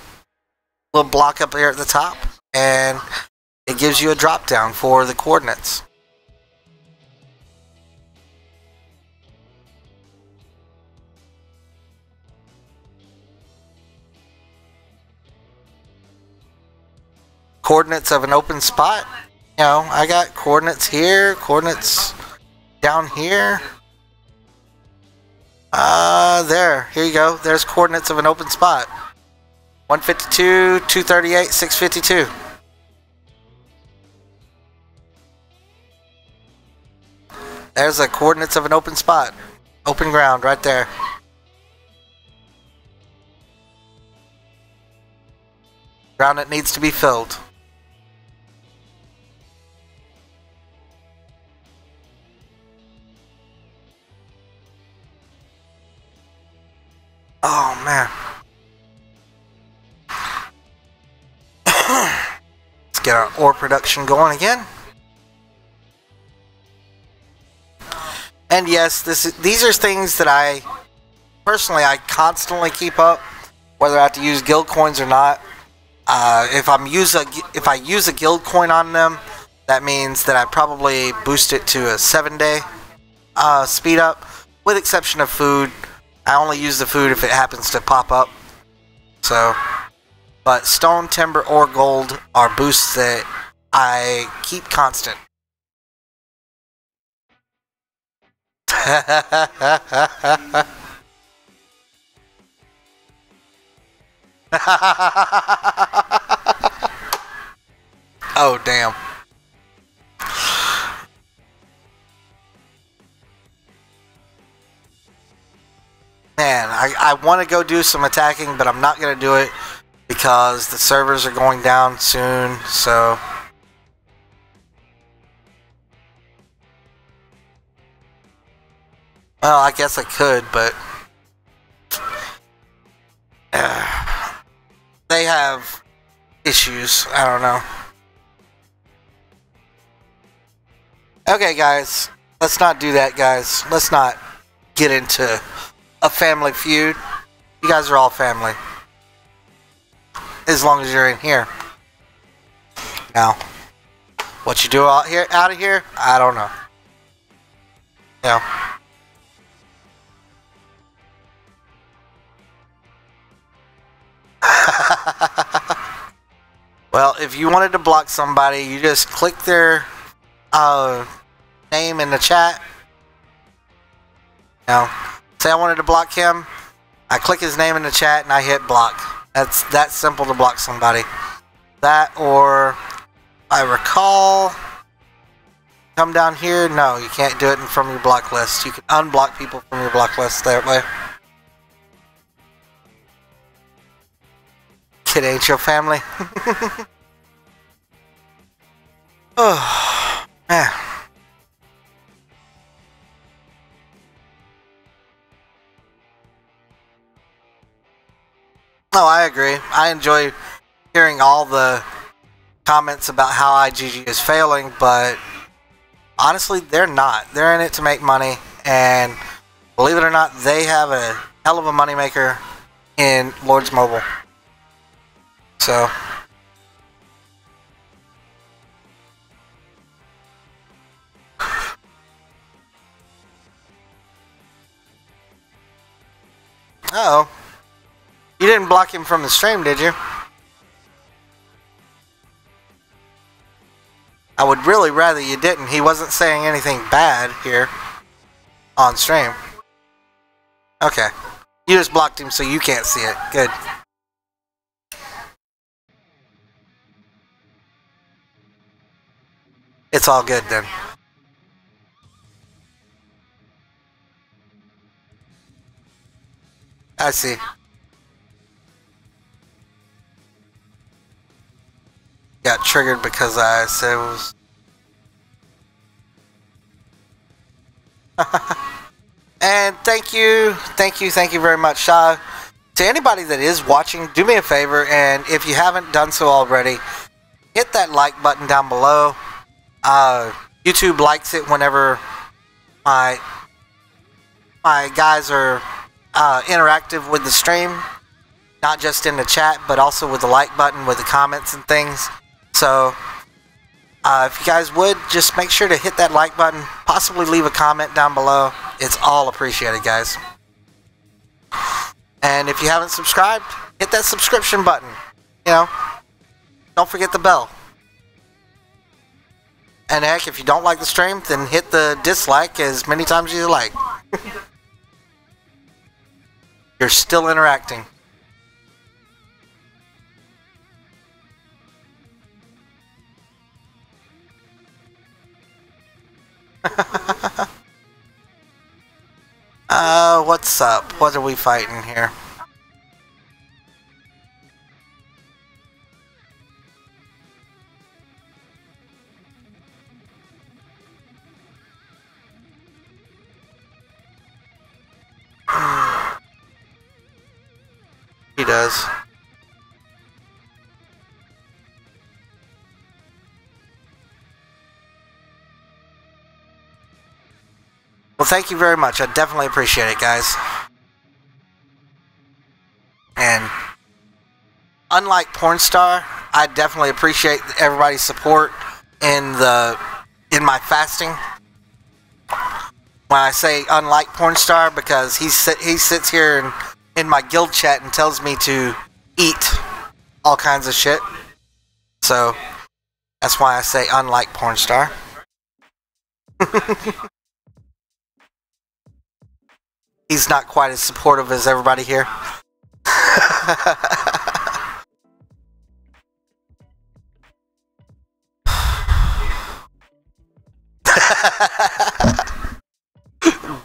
little block up here at the top, and it gives you a drop down for the coordinates. Coordinates of an open spot. You know, I got coordinates here, coordinates down here. Here you go. There's coordinates of an open spot. 152, 238, 652. There's the coordinates of an open spot. Open ground right there. Ground that needs to be filled. Oh man. Let's get our ore production going again. And yes, these are things that I constantly keep up, whether I have to use guild coins or not. If I use a guild coin on them, that means that I probably boost it to a 7-day speed up, with exception of food. I only use the food if it happens to pop up. So, but stone, timber, or gold are boosts that I keep constant. Oh, damn. Man, I want to go do some attacking, but I'm not going to do it because the servers are going down soon, so... Well, I guess I could, but... they have issues. I don't know. Okay, guys. Let's not do that, guys. Let's not get into a family feud. You guys are all family. As long as you're in here. Now, what you do out of here, I don't know. Yeah. Well, if you wanted to block somebody, you just click their name in the chat. Now, say I wanted to block him, I click his name in the chat and I hit block. That's that simple to block somebody. That, or I recall, come down here. No, you can't do it from your block list. You can unblock people from your block list that way. Kid ain't your family. Oh, man. No, I agree. I enjoy hearing all the comments about how IGG is failing, but honestly, they're not. They're in it to make money, and believe it or not, they have a hell of a moneymaker in Lords Mobile. So. Uh-oh. You didn't block him from the stream, did you? I would really rather you didn't. He wasn't saying anything bad here on stream. Okay. You just blocked him so you can't see it. Good. It's all good then. I see. Got triggered because I said it was... And thank you very much, Shah. To anybody that is watching, do me a favor, and if you haven't done so already, hit that like button down below. YouTube likes it whenever my guys are interactive with the stream, not just in the chat, but also with the like button, with the comments and things. So, if you guys would, just make sure to hit that like button, possibly leave a comment down below. It's all appreciated, guys. And if you haven't subscribed, hit that subscription button. You know, don't forget the bell. And heck, if you don't like the stream, then hit the dislike as many times as you like. You're still interacting. What's up? What are we fighting here? He does. Well, thank you very much. I definitely appreciate it, guys. And unlike Pornstar, I definitely appreciate everybody's support in my fasting. When I say unlike Pornstar, because he sits here in my guild chat and tells me to eat all kinds of shit. So that's why I say unlike Pornstar. He's not quite as supportive as everybody here.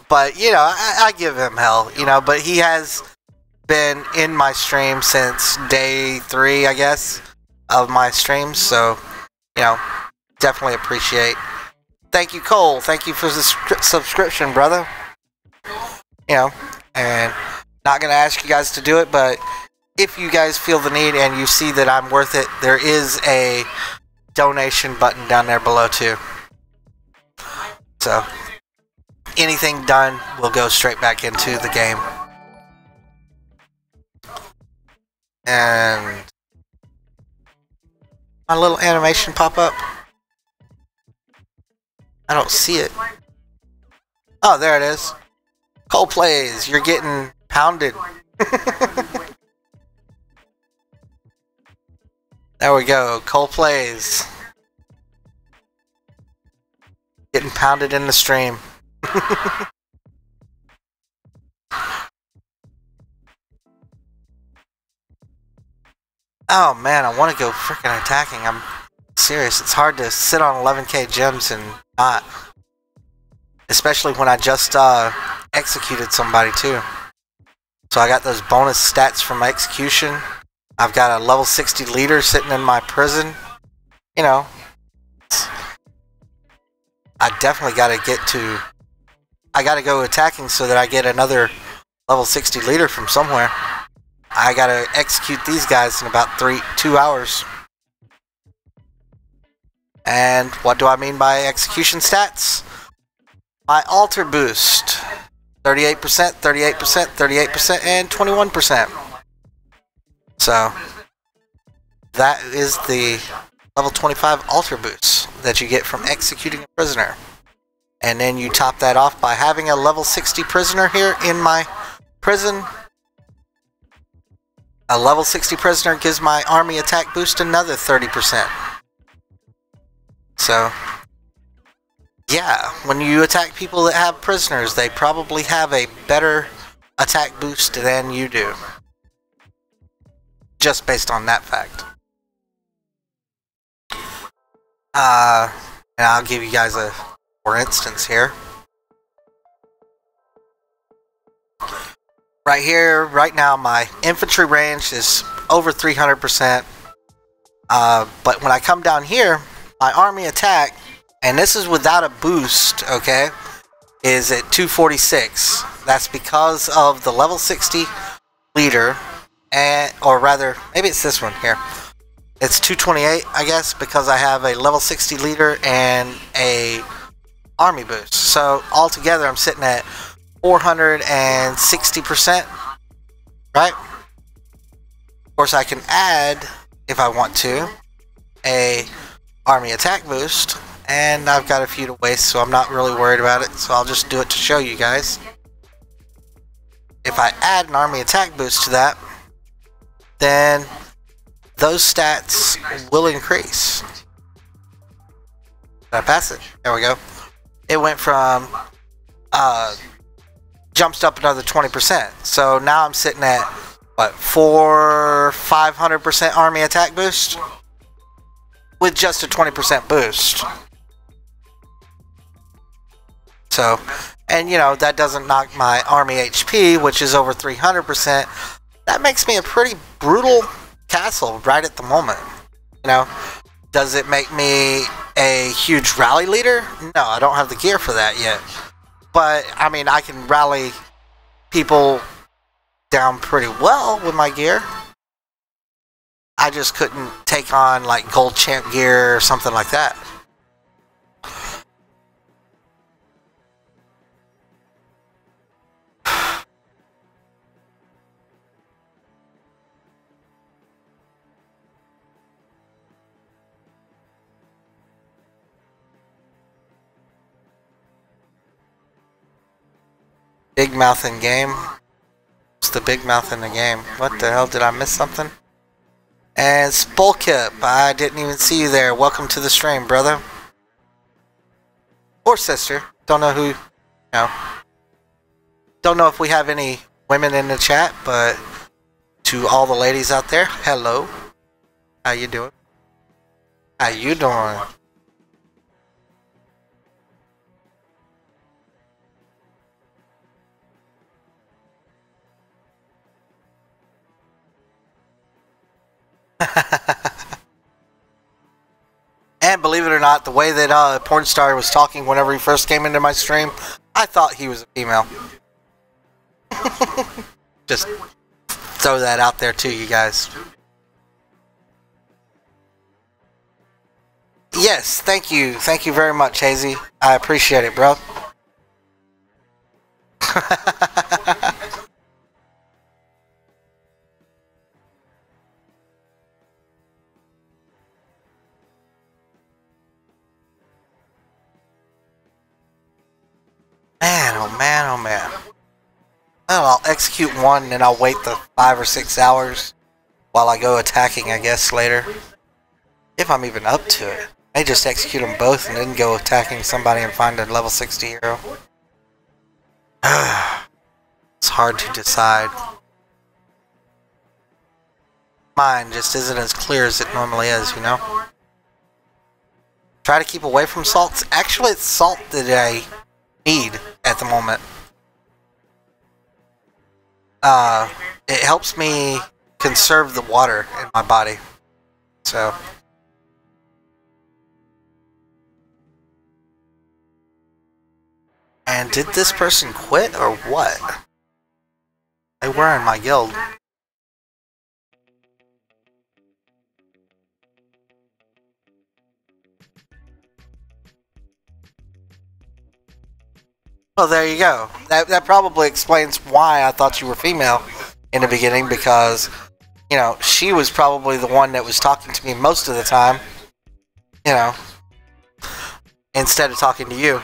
But, you know, I give him hell, you know, but he has been in my stream since day 3, I guess, of my streams, so, you know, definitely appreciate. Thank you, Cole. Thank you for the subscription, brother. You know, and not going to ask you guys to do it, but if you guys feel the need and you see that I'm worth it, there is a donation button down there below too. So anything done will go straight back into the game. And my little animation pop up. I don't see it. Oh, there it is. Cole plays. You're getting pounded. There we go. Cole plays. Getting pounded in the stream. Oh man, I want to go freaking attacking. I'm serious. It's hard to sit on 11k gems and not. Especially when I just executed somebody too. So I got those bonus stats from my execution. I've got a level 60 leader sitting in my prison. You know, I definitely got to get to... I got to go attacking so that I get another level 60 leader from somewhere. I got to execute these guys in about 2 hours. And what do I mean by execution stats? My altar boost. 38%, 38%, 38%, and 21%. So, that is the level 25 altar boost that you get from executing a prisoner. And then you top that off by having a level 60 prisoner here in my prison. A level 60 prisoner gives my army attack boost another 30%. So, yeah, when you attack people that have prisoners, they probably have a better attack boost than you do. Just based on that fact. And I'll give you guys a for instance here. Right here, right now, my infantry range is over 300%. But when I come down here, my army attack, and this is without a boost, okay, is at 246. That's because of the level 60 leader, and or rather, maybe it's this one here. It's 228, I guess, because I have a level 60 leader and a army boost. So altogether, I'm sitting at 460%, right? Of course, I can add, if I want to, a army attack boost, and I've got a few to waste, so I'm not really worried about it. So I'll just do it to show you guys. If I add an army attack boost to that, then those stats will increase. Did I pass it? There we go. It went from, jumps up another 20%. So now I'm sitting at, what, 500% army attack boost? With just a 20% boost. So, and you know, that doesn't knock my army HP, which is over 300%. That makes me a pretty brutal castle right at the moment. You know, does it make me a huge rally leader? No, I don't have the gear for that yet. But, I mean, I can rally people down pretty well with my gear. I just couldn't take on, like, gold champ gear or something like that. Big mouth in game. What's the big mouth in the game? What the hell? Did I miss something? And Spolkip, I didn't even see you there. Welcome to the stream, brother. Or sister. Don't know who, you know. Don't know if we have any women in the chat, but to all the ladies out there, hello. How you doing? How you doing? And believe it or not, the way that Pornstar was talking whenever he first came into my stream, I thought he was a female. Just throw that out there to you guys. Yes, thank you. Thank you very much, Hazy. I appreciate it, bro. Man, oh man, oh man. Well, I'll execute one and then I'll wait the 5 or 6 hours while I go attacking, I guess, later. If I'm even up to it. I just execute them both and then go attacking somebody and find a level 60 hero. It's hard to decide. Mine just isn't as clear as it normally is, you know? Try to keep away from salts. Actually, it's salt that I need at the moment. It helps me conserve the water in my body. So. And did this person quit or what? They were in my guild. Well, there you go. That probably explains why I thought you were female in the beginning, because you know, she was probably the one that was talking to me most of the time, you know, instead of talking to you.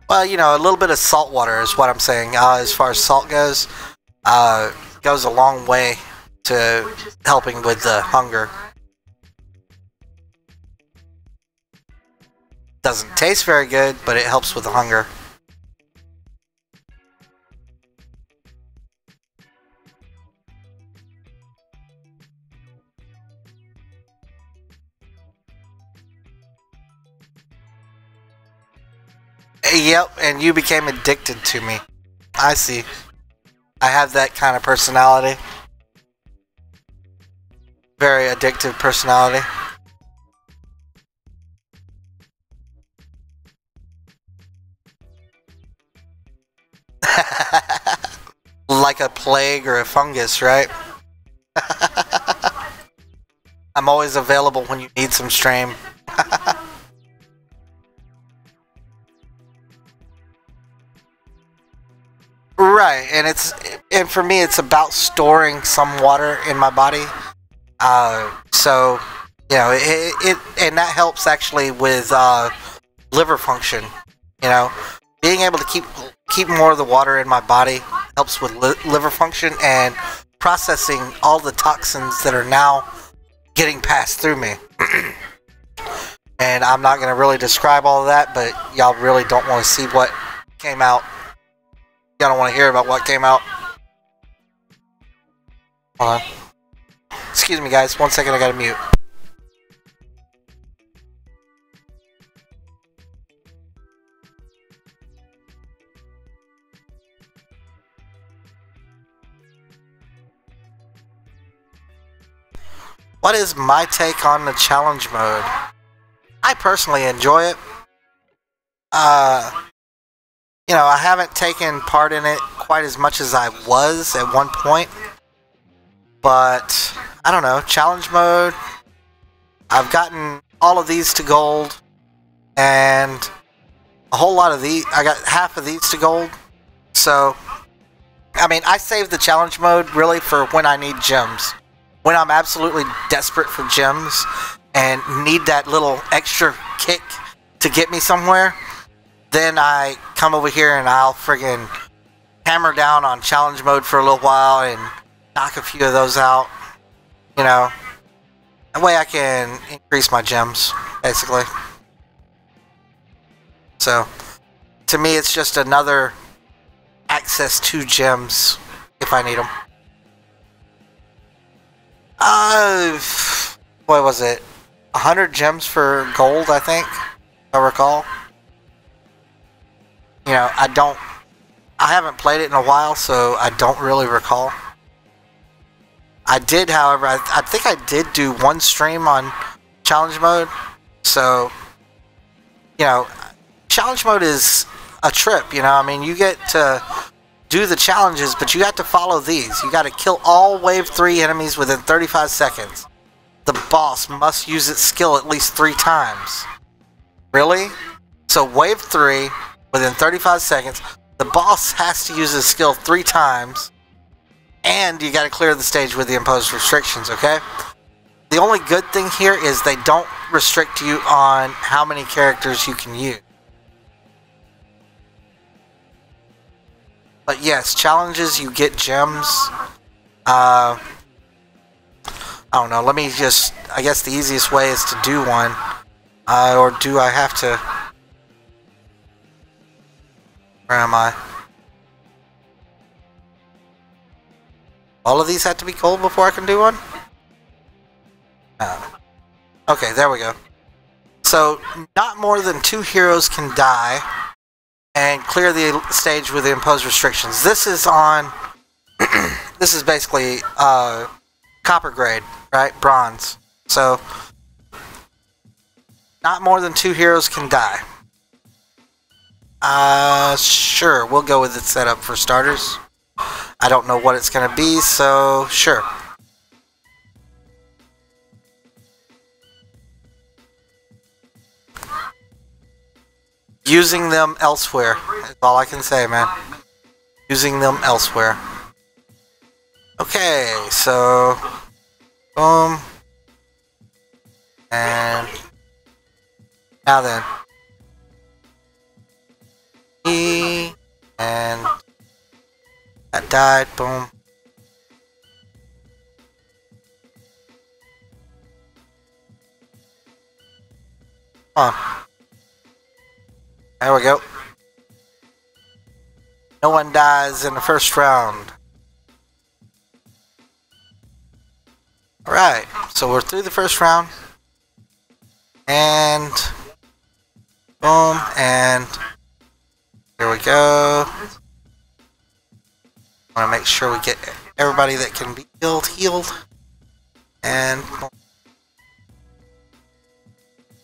Well, you know, a little bit of salt water is what I'm saying. As far as salt goes a long way to helping with the hunger. Doesn't taste very good, but it helps with the hunger. Yep, and you became addicted to me. I see. I have that kind of personality. Very addictive personality. Like a plague or a fungus, right? I'm always available when you need some stream. Right, and for me it's about storing some water in my body. So you know, it and that helps actually with liver function. You know, being able to keep more of the water in my body helps with liver function and processing all the toxins that are now getting passed through me. And I'm not going to really describe all of that, but y'all really don't want to see what came out. Y'all don't want to hear about what came out. Hold on. Excuse me, guys. 1 second, I gotta mute. What is my take on the challenge mode? I personally enjoy it. You know, I haven't taken part in it quite as much as I was at one point. But, I don't know, challenge mode. I've gotten all of these to gold. And a whole lot of these. I got half of these to gold. So, I mean, I save the challenge mode really for when I need gems. When I'm absolutely desperate for gems and need that little extra kick to get me somewhere, then I come over here and I'll friggin' hammer down on challenge mode for a little while and knock a few of those out. You know, that way I can increase my gems, basically. So, to me, it's just another access to gems if I need them. What was it? 100 gems for gold, I think, if I recall. You know, I haven't played it in a while, so I don't really recall. I did, however, I think I did do one stream on challenge mode. So, you know, challenge mode is a trip, you know. I mean, you get to do the challenges, but you have to follow these. You got to kill all wave 3 enemies within 35 seconds. The boss must use its skill at least 3 times. Really? So wave 3, within 35 seconds, the boss has to use his skill 3 times, and you got to clear the stage with the imposed restrictions, okay? The only good thing here is they don't restrict you on how many characters you can use. But yes, challenges, you get gems. I don't know, let me just, I guess the easiest way is to do one. Or do I have to? Where am I? All of these have to be gold before I can do one? Okay, there we go. So, not more than 2 heroes can die and clear the stage with the imposed restrictions. This is on... this is basically copper grade, right? Bronze. So, not more than 2 heroes can die. Sure, we'll go with the setup for starters. I don't know what it's going to be, so sure. using them elsewhere. That's all I can say, man. Using them elsewhere. Okay, so boom. And now then. E and that died, boom. Come on. There we go. No one dies in the first round. Alright, so we're through the first round. And boom, and there we go. I want to make sure we get everybody that can be healed. And boom.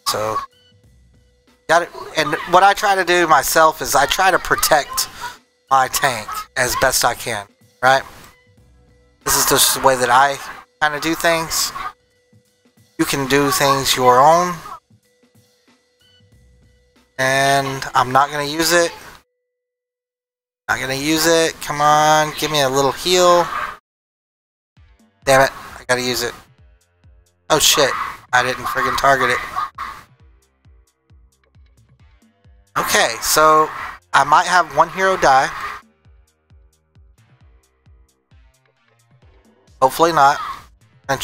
So got it. And what I try to do myself is I try to protect my tank as best I can, right? This is just the way that I kind of do things. You can do things your own. And I'm not going to use it. Not going to use it. Come on, give me a little heal. Damn it, I got to use it. Oh shit, I didn't friggin' target it. Okay, so I might have one hero die. Hopefully not. And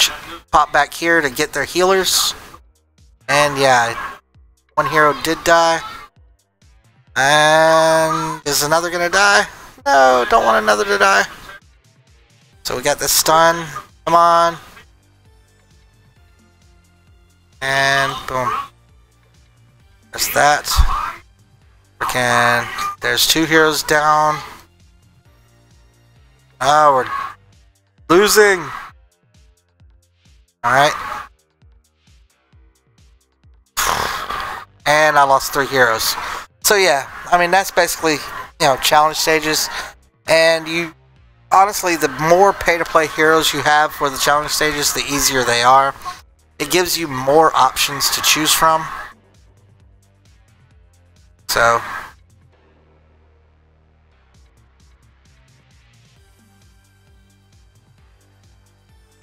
pop back here to get their healers. And yeah, one hero did die. And is another gonna die? No, don't want another to die. So we got this stun. Come on. And boom. There's that. There's two heroes down. Oh, we're losing. Alright. And I lost 3 heroes. So yeah, I mean that's basically, challenge stages. And you honestly, the more pay-to-play heroes you have for the challenge stages, the easier they are. It gives you more options to choose from. So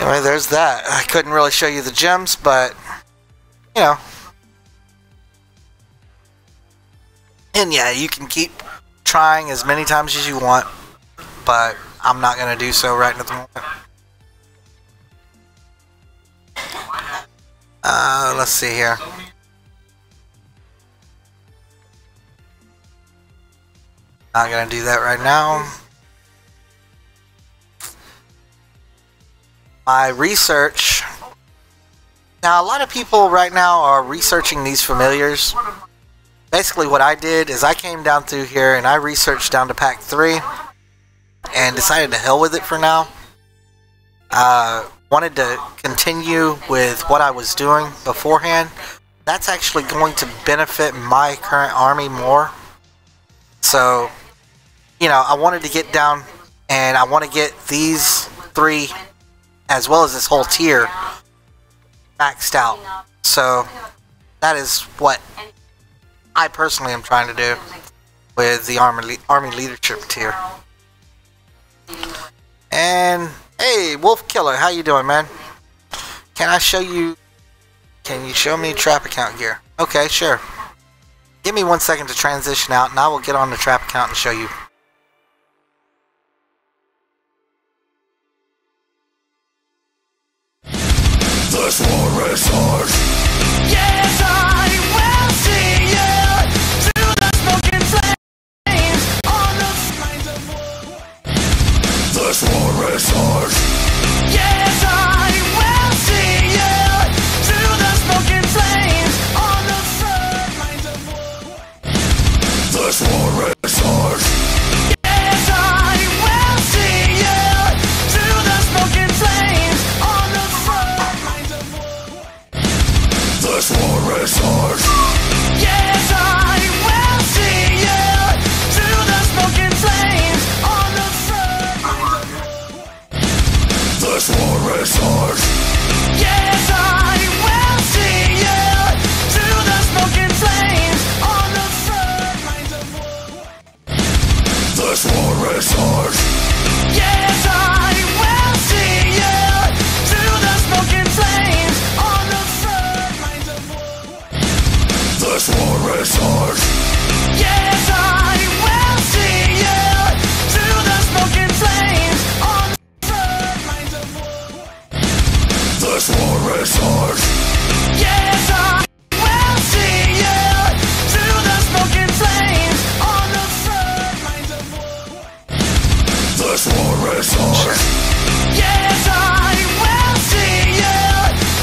anyway, there's that. I couldn't really show you the gems, but and yeah, you can keep trying as many times as you want, but I'm not going to do so right at the moment. Let's see here. Not going to do that right now. My research. Now, a lot of people right now are researching these familiars. Basically, what I did is I came down through here and I researched down to pack 3 and decided to hell with it for now. Wanted to continue with what I was doing beforehand. That's actually going to benefit my current army more. So, I wanted to get down and I want to get these 3 as well as this whole tier maxed out. So that is what I personally am trying to do with the army leadership tier. And hey, Wolf Killer, how you doing, man? Can you show me trap account gear? Okay, sure. Give me 1 second to transition out and I will get on the trap account and show you. This war is ours. Yes, I will see you through the smoking flames on the lines of war. This war is ours. Yes, I will see you through the smoking flames on the front lines of war. This war is ours. Yes, I will see you through the smoking flames on the front lines of war. This war is ours. Yes, I will see you through the smoking flames on the front lines of war. This war is ours. Yes, I will see you through the smoking flames on the front This war is hard. Yes, I will see you through the smoking flames on the front lines of war. This war is hard. Yes, I will see you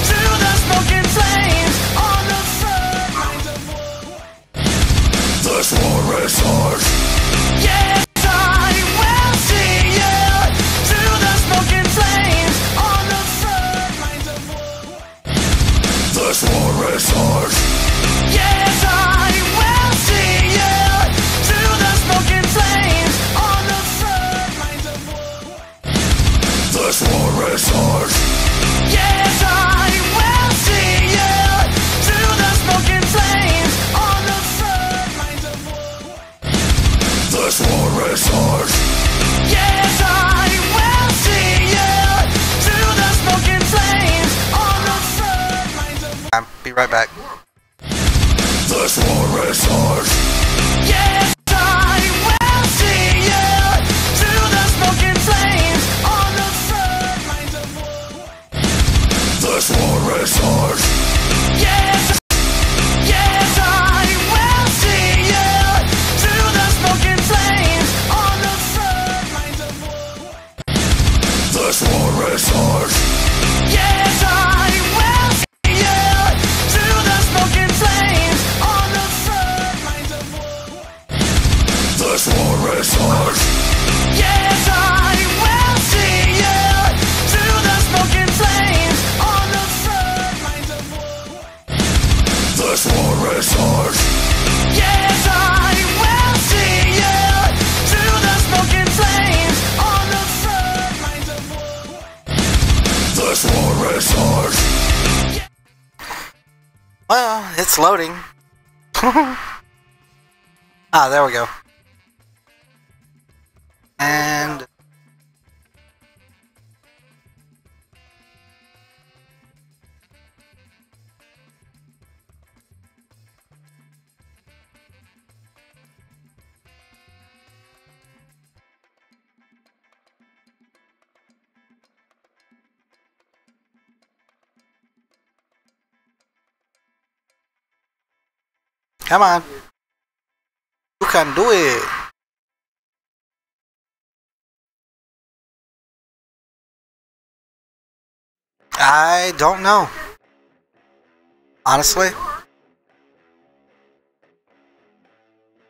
through the smoking flames on the front lines of war. This war is hard. Yes, I will see you through the smoking flames on the front lines of war. This war is hard. Yes, I will see you through the smoking flames on the front lines of war. This war is hard. Yes, I will see you through the smoking flames on the front lines of war. This war is hard. Yes, I will see you through the smoking flames on the front lines of war. I'll be right back. This war is hard. Yes, I will see you through the smoking flames on the front lines of war. This war is hard. Yes, yes, I will see you through the smoking flames on the front lines of war. This war is hard. Yes, I will see you through the smoking flames on the front lines of war. This war is hard. Yes, I will see you through the smoking flames on the front lines of war. This war is hard. Yes, I will see you through the smoking flames on the front lines of war. This war is hard. Well, it's loading. Ah, there we go. And come on. You can do it. I don't know. Honestly.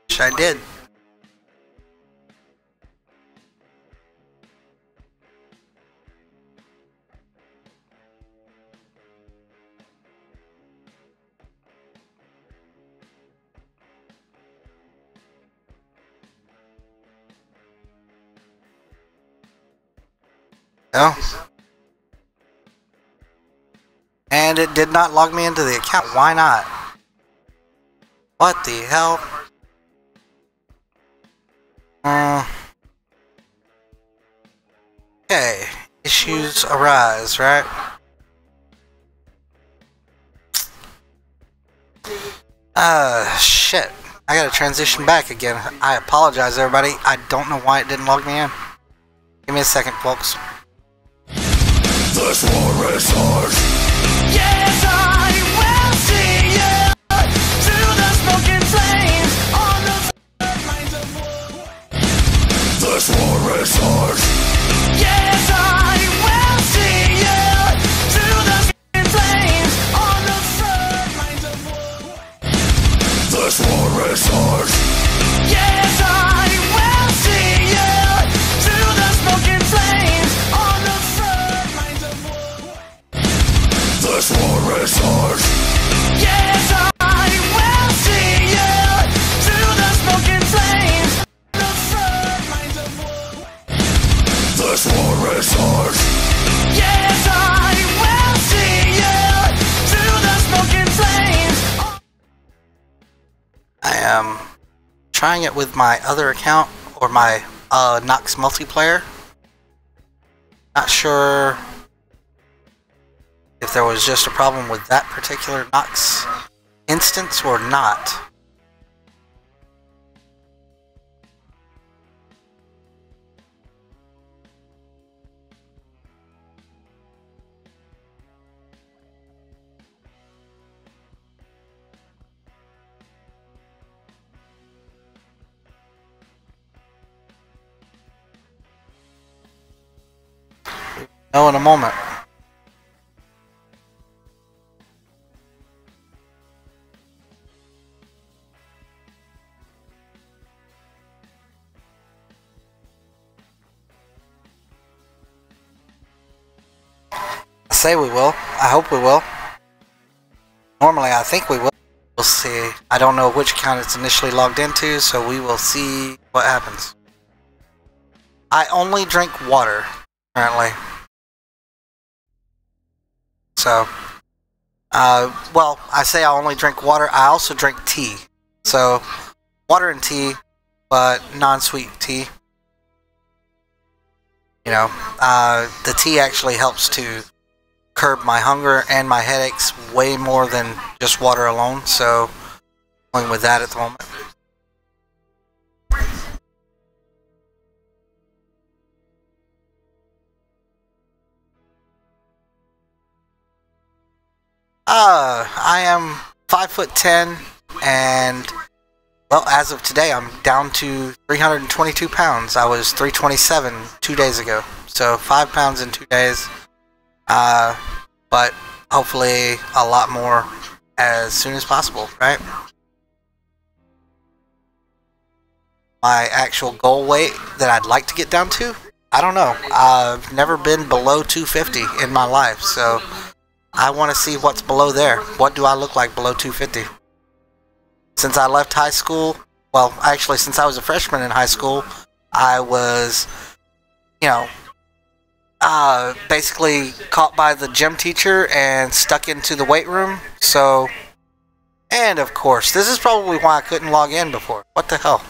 Wish I did. No. And it did not log me into the account. Why not? What the hell? Okay. Issues arise, right? Shit. I gotta transition back again. I apologize, everybody. I don't know why it didn't log me in. Give me a second, folks. This war is hard. Yes, I will see you through the smoking flames on the front lines of war. This war is hard. Yes, I will see you through the smoking flames on the front lines of war. This war is hard. Yes, I will see you through the smoking flames on the front lines of war. This war is hard. Yes, I will see you through the smoking flames on the front lines of war. This war is hard. Yes, I will see you through the smoking flames. I am trying it with my other account or my Nox multiplayer. Not sure if there was just a problem with that particular Nox instance or not. know in a moment. I say we will. I hope we will. Normally, I think we will. We'll see. I don't know which account it's initially logged into, so we will see what happens. I only drink water, currently. So, well, I say I only drink water. I also drink tea. So, water and tea, but non-sweet tea. You know, the tea actually helps to curb my hunger and my headaches way more than just water alone. So, going with that at the moment. I am 5'10", and well, as of today, I'm down to 322 pounds. I was 327 2 days ago, so 5 pounds in 2 days. But hopefully a lot more as soon as possible, right? My actual goal weight that I'd like to get down to, I don't know. I've never been below 250 in my life, so I want to see what's below there. What do I look like below 250? Since I left high school, well, actually, since I was a freshman in high school, I was, you know, basically caught by the gym teacher and stuck into the weight room. So, and of course, this is probably why I couldn't log in before. What the hell?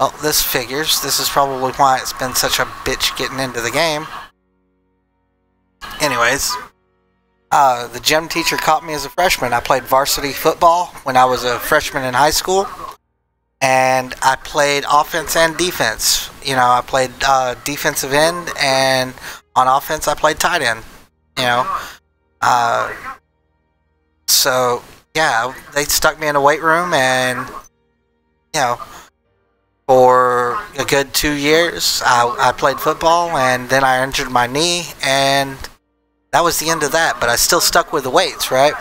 Well, this figures. This is probably why it's been such a bitch getting into the game. Anyways, the gym teacher caught me as a freshman. I played varsity football when I was a freshman in high school. And I played offense and defense. You know, I played defensive end, and on offense I played tight end. You know, so yeah, they stuck me in a weight room, and you know, for a good 2 years, I played football, and then I injured my knee, and that was the end of that. But I still stuck with the weights, right,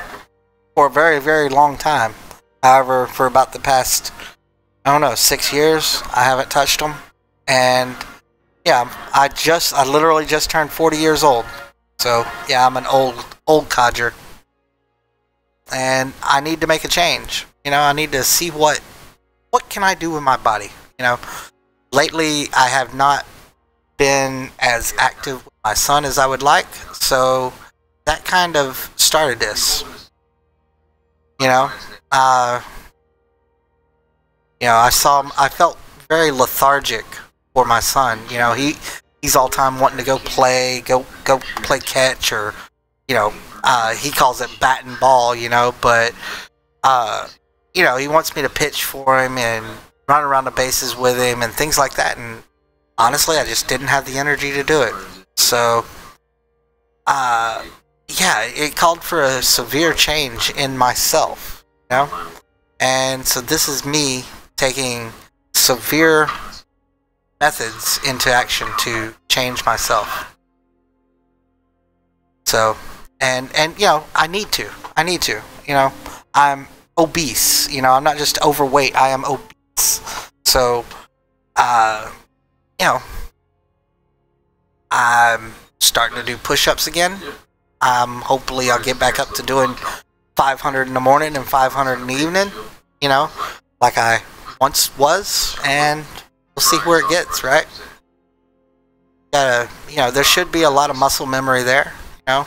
for a very, very long time. However, for about the past, I don't know, 6 years, I haven't touched them. And yeah, I literally just turned 40 years old. So yeah, I'm an old codger. And I need to make a change. You know, I need to see what can I do with my body. You know, lately I have not been as active with my son as I would like. So that kind of started this. You know, I felt very lethargic for my son. You know, he's all time wanting to go play catch, or you know, he calls it bat and ball. You know, but you know, he wants me to pitch for him and run around the bases with him and things like that. And honestly, I just didn't have the energy to do it. So, yeah, it called for a severe change in myself. You know, and so this is me taking severe methods into action to change myself. So, and you know, I need to, you know, I'm obese, you know, I'm not just overweight, I am obese. So, you know, I'm starting to do push-ups again. Hopefully I'll get back up to doing 500 in the morning and 500 in the evening, you know, like I once was, and we'll see where it gets, right? You know, there should be a lot of muscle memory there, you know,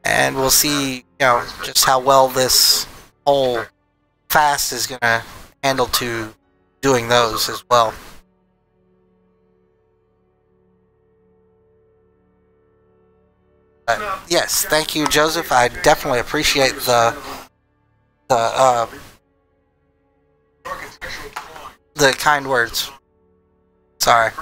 and we'll see, you know, just how well this whole fast is gonna handle to doing those as well. Yes, thank you, Joseph. I definitely appreciate the kind words. Sorry.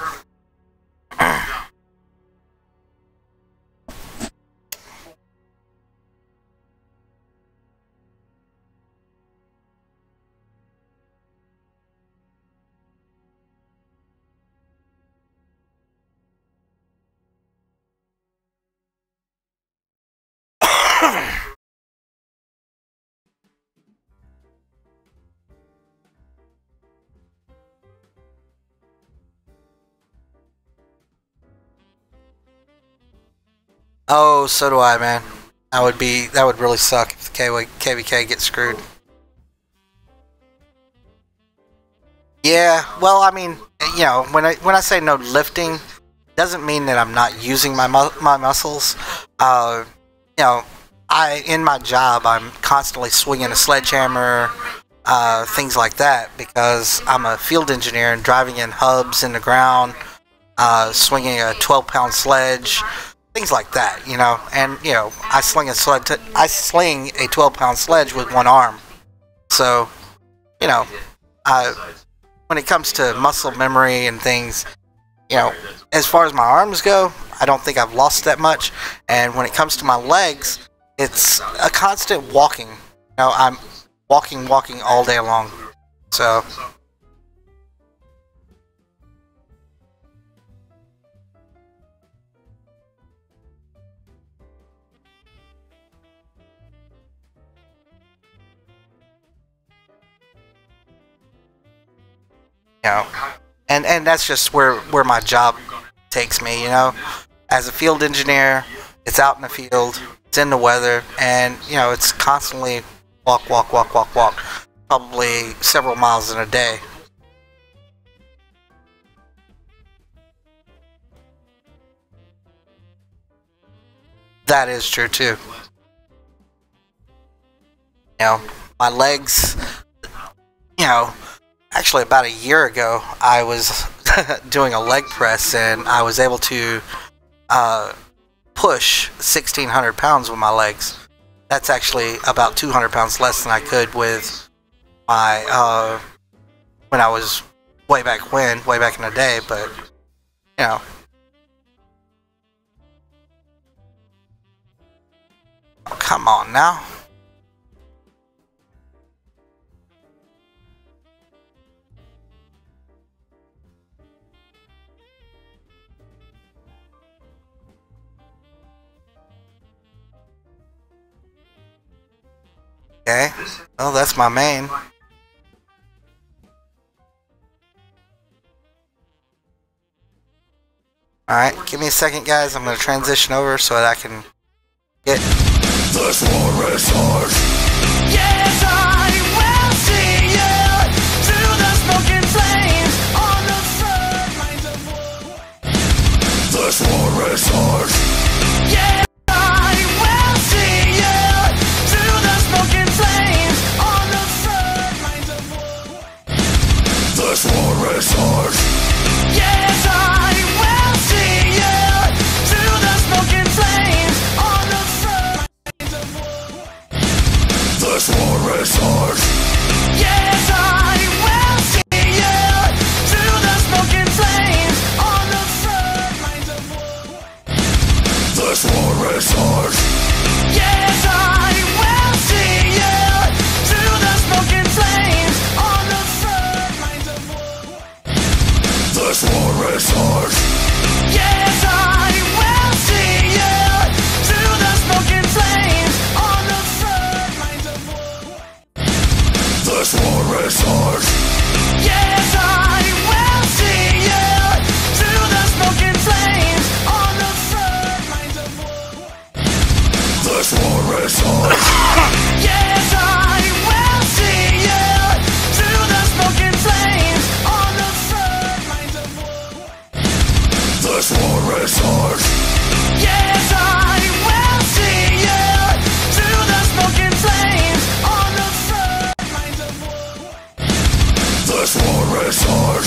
Oh, so do I, man. That would really suck if the KVK gets screwed. Yeah, well, I mean, you know, when I say no lifting, doesn't mean that I'm not using my muscles. You know, in my job, I'm constantly swinging a sledgehammer, things like that, because I'm a field engineer and driving in hubs in the ground, swinging a 12-pound sledge, things like that, you know. And you know, I sling a 12-pound sledge with one arm. So, you know, when it comes to muscle memory and things, you know, as far as my arms go, I don't think I've lost that much. And when it comes to my legs, it's a constant walking. You know, I'm walking all day long. So, you know, and that's just where my job takes me, you know. As a field engineer, it's out in the field, it's in the weather, and you know, it's constantly walk, probably several miles in a day. That is true too. You know, my legs, you know, actually about a year ago, I was doing a leg press and I was able to push 1,600 pounds with my legs. That's actually about 200 pounds less than I could with my when I was way back in the day. But you know, oh, come on now. Okay, well, that's my main. Alright, give me a second, guys. I'm going to transition over so that I can get... This war is hard. Yes, I will see you through the smoking flames on the front lines of war. This war is hard. Yes, I will see you through the smoking flames on the front lines of war. This war is hard. Yes, I will see you through the smoking flames on the front lines of war. This war is hard. Yes, I will see you through the smoking flames on the front lines of war. This war is hard. Yes, I will see you through the smoking flames on the front lines of war. This war is hard. Yes, I will see you through the smoking flames on the front lines of war. This war is hard. Yes, I will see you through the smoking flames on the front lines of war. This war is hard. Yes, I will see you through the smoking flames on the front lines of war. This war is hard. Yes, I will see you through the smoking flames on the front lines of war. This war is hard.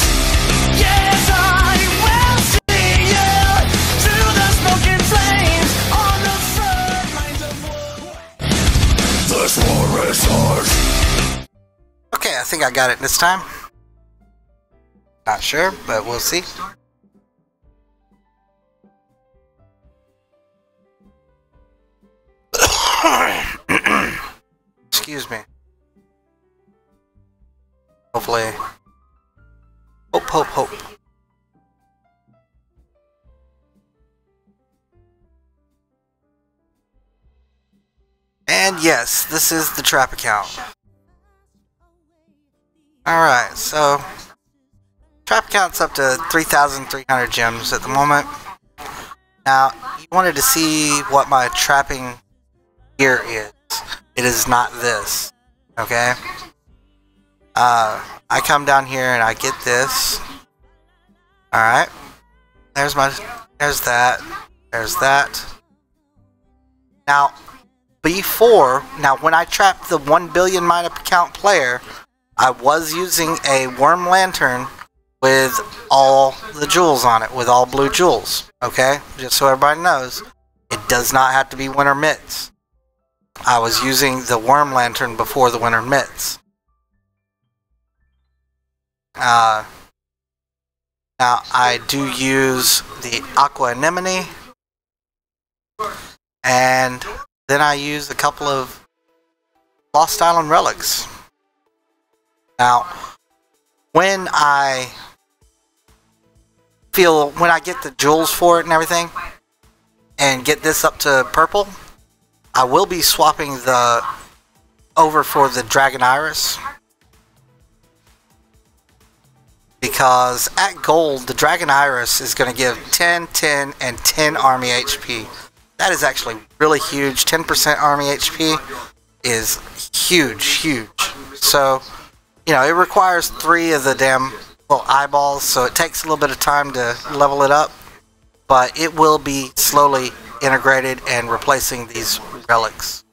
Yes, I will see you through the smoking flames on the front lines of war. This war is hard. Okay, I think I got it this time. Not sure, but we'll see. Excuse me. Hopefully. Hope. And yes, this is the trap account. Alright, so trap account's up to 3,300 gems at the moment. Now, you wanted to see what my trapping gear is. It is not this. Okay? I come down here and I get this. Alright. There's that. There's that. Now, when I trapped the 1 billion mine account player, I was using a worm lantern with all the jewels on it, with all blue jewels. Okay? Just so everybody knows, it does not have to be winter mitts. I was using the worm lantern before the winter mitts. Now, I do use the aqua anemone, and then I use a couple of Lost Island relics. Now, when I get the jewels for it and everything, and get this up to purple, I will be swapping over for the Dragon Iris. Because at gold, the Dragon Iris is going to give 10, 10, and 10 army HP. That is actually really huge. 10% army HP is huge, huge. So, you know, it requires 3 of the damn little eyeballs, so it takes a little bit of time to level it up. But it will be slowly integrated and replacing these relics.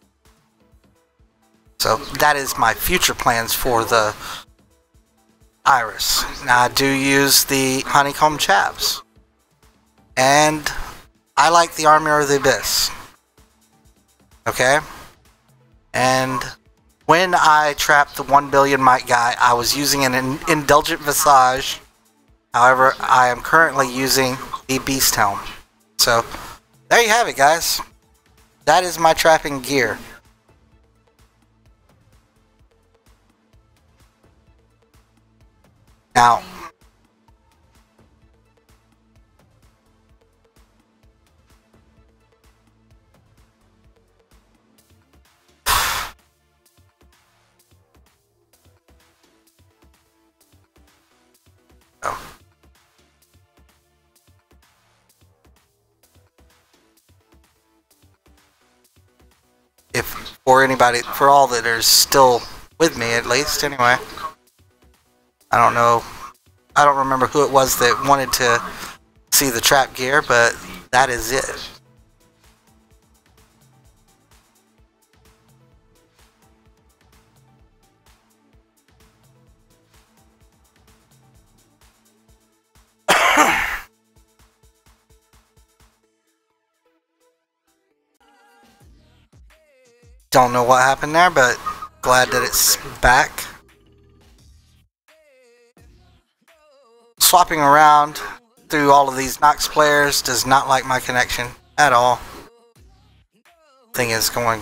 So that is my future plans for the Iris. Now I do use the honeycomb chaps, and I like the Armor of the Abyss. Okay, and when I trapped the 1 billion might guy, I was using an indulgent visage. However, I am currently using the beast helm. So there you have it, guys. That is my trapping gear. Now, if for all that are still with me, at least, anyway. I don't know. I don't remember who it was that wanted to see the trap gear, but that is it. Don't know what happened there, but glad that it's back. Swapping around through all of these Nox players does not like my connection at all. Thing is going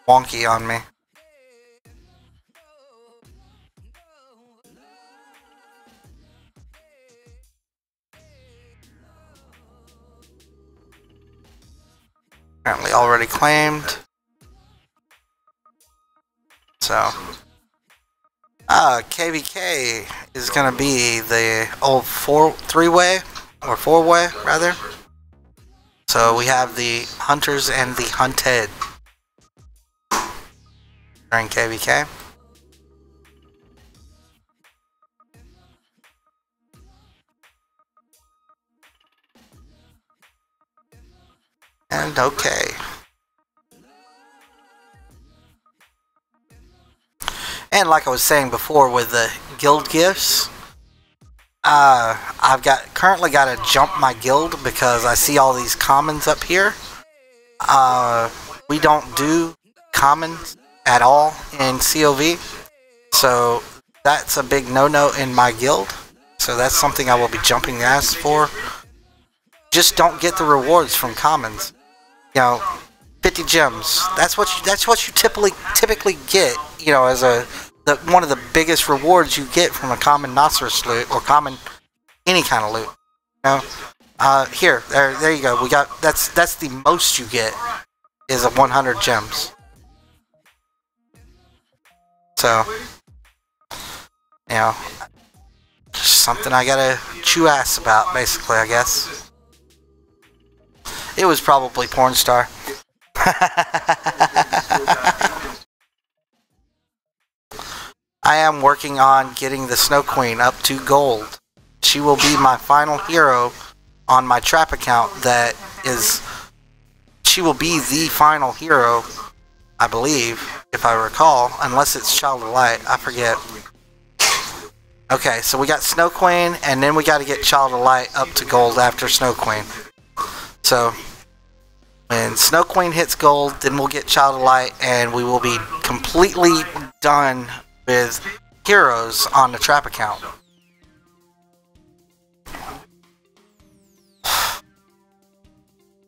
wonky on me. Apparently already claimed. So, KVK is gonna be the old three-way, or four-way rather. So we have the hunters and the hunted during KVK. And okay. And like I was saying before with the guild gifts, I've currently got to jump my guild because I see all these commons up here. We don't do commons at all in COV, so that's a big no-no in my guild. So that's something I will be jumping the ass for. Just don't get the rewards from commons. You know, 50 gems. That's what you typically get. You know, as one of the biggest rewards you get from a common Nosferatu loot or common any kind of loot. You know, there you go. We got that's the most you get is 100 gems. So, you know, just something I gotta chew ass about, basically, I guess. It was probably porn star. I am working on getting the Snow Queen up to gold. She will be my final hero on my trap account. She will be the final hero, I believe, if I recall, unless it's Child of Light. I forget. Okay, so we got Snow Queen, and then we got to get Child of Light up to gold after Snow Queen. So, when Snow Queen hits gold, then we'll get Child of Light, and we will be completely done with heroes on the trap account.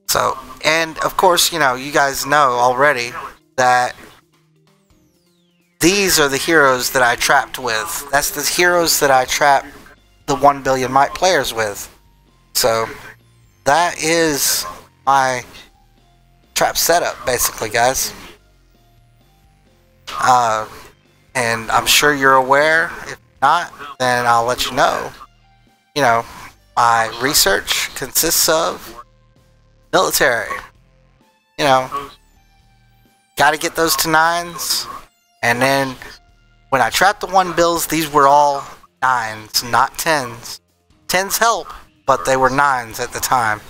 So, and of course, you know, you guys know already that these are the heroes that I trapped with. That's the heroes that I trapped the 1 billion might players with. So, that is my trap setup, basically, guys. And I'm sure you're aware. If not, then I'll let you know. You know, my research consists of military. You know, gotta get those to 9s. And then when I trapped the 1 bills, these were all 9s, not 10s. 10s help, but they were 9s at the time.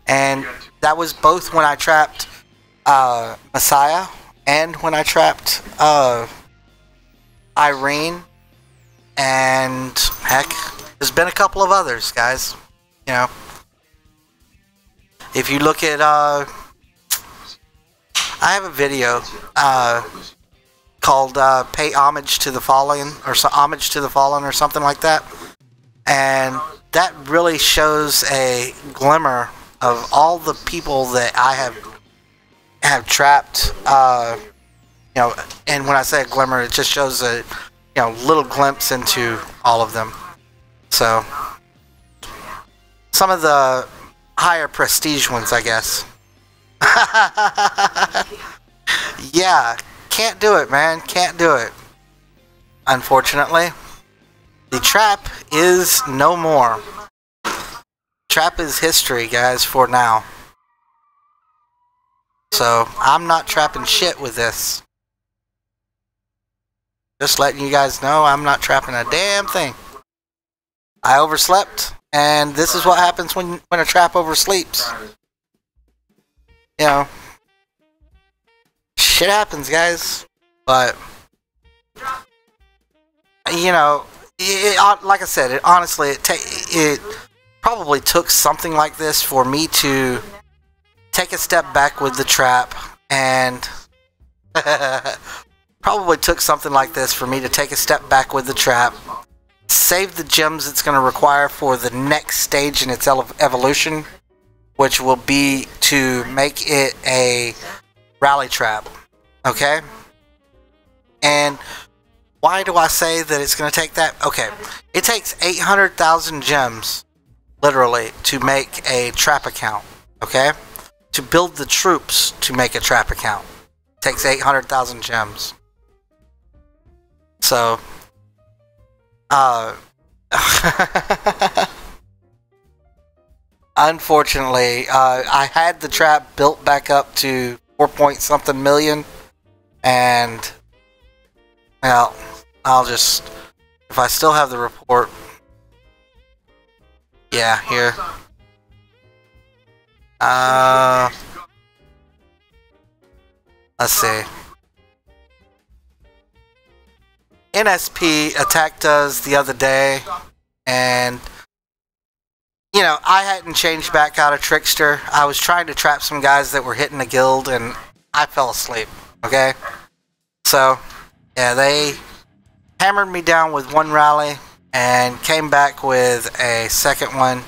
And that was both when I trapped Messiah and when I trapped Irene, and heck, there's been a couple of others, guys. You know, if you look at I have a video called "Pay Homage to the Fallen" or "Homage to the Fallen" or something like that, and that really shows a glimmer of all the people that I have trapped. You know, and when I say a glimmer, it just shows a little glimpse into all of them. So some of the higher prestige ones, I guess. Yeah, can't do it, man. Can't do it. Unfortunately, the trap is no more. Trap is history, guys, for now. So, I'm not trapping shit with this. Just letting you guys know I'm not trapping a damn thing. I overslept, and this is what happens when a trap oversleeps. You know, shit happens, guys. But, you know, like I said, honestly, it probably took something like this for me to take a step back with the trap, and probably took something like this for me to take a step back with the trap, save the gems it's going to require for the next stage in its evolution, which will be to make it a rally trap. Okay? And why do I say that it's going to take that? Okay, it takes 800,000 gems, literally, to make a trap account. Okay? To build the troops to make a trap account. It takes 800,000 gems. So, unfortunately, I had the trap built back up to 4 point something million, and, well, I'll just, if I still have the report, yeah, here. Let's see. NSP attacked us the other day, and you know, I hadn't changed back out of Trickster. I was trying to trap some guys that were hitting the guild, and I fell asleep. Okay, so yeah, they hammered me down with one rally and came back with a second one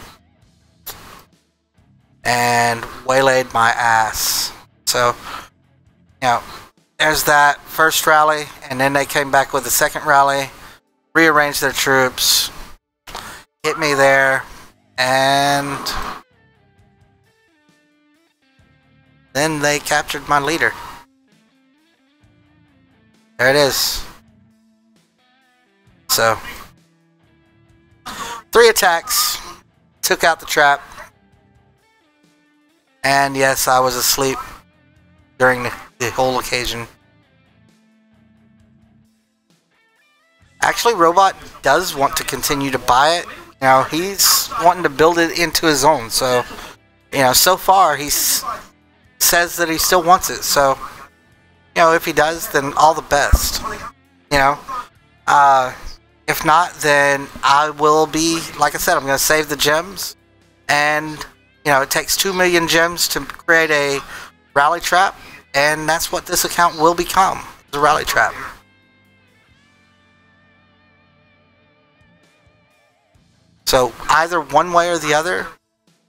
and waylaid my ass. So, you know, there's that first rally, and then they came back with the second rally, rearranged their troops, hit me there, and then then they captured my leader. There it is. So, 3 attacks, took out the trap, and yes, I was asleep during the whole occasion. Actually, Robot does want to continue to buy it. You know, he's wanting to build it into his own, so, you know, so far he says that he still wants it, so, you know, if he does, then all the best. You know, if not, then I will be, like I said, I'm going to save the gems, and, you know, it takes 2 million gems to create a rally trap, and that's what this account will become, the rally trap. So either one way or the other,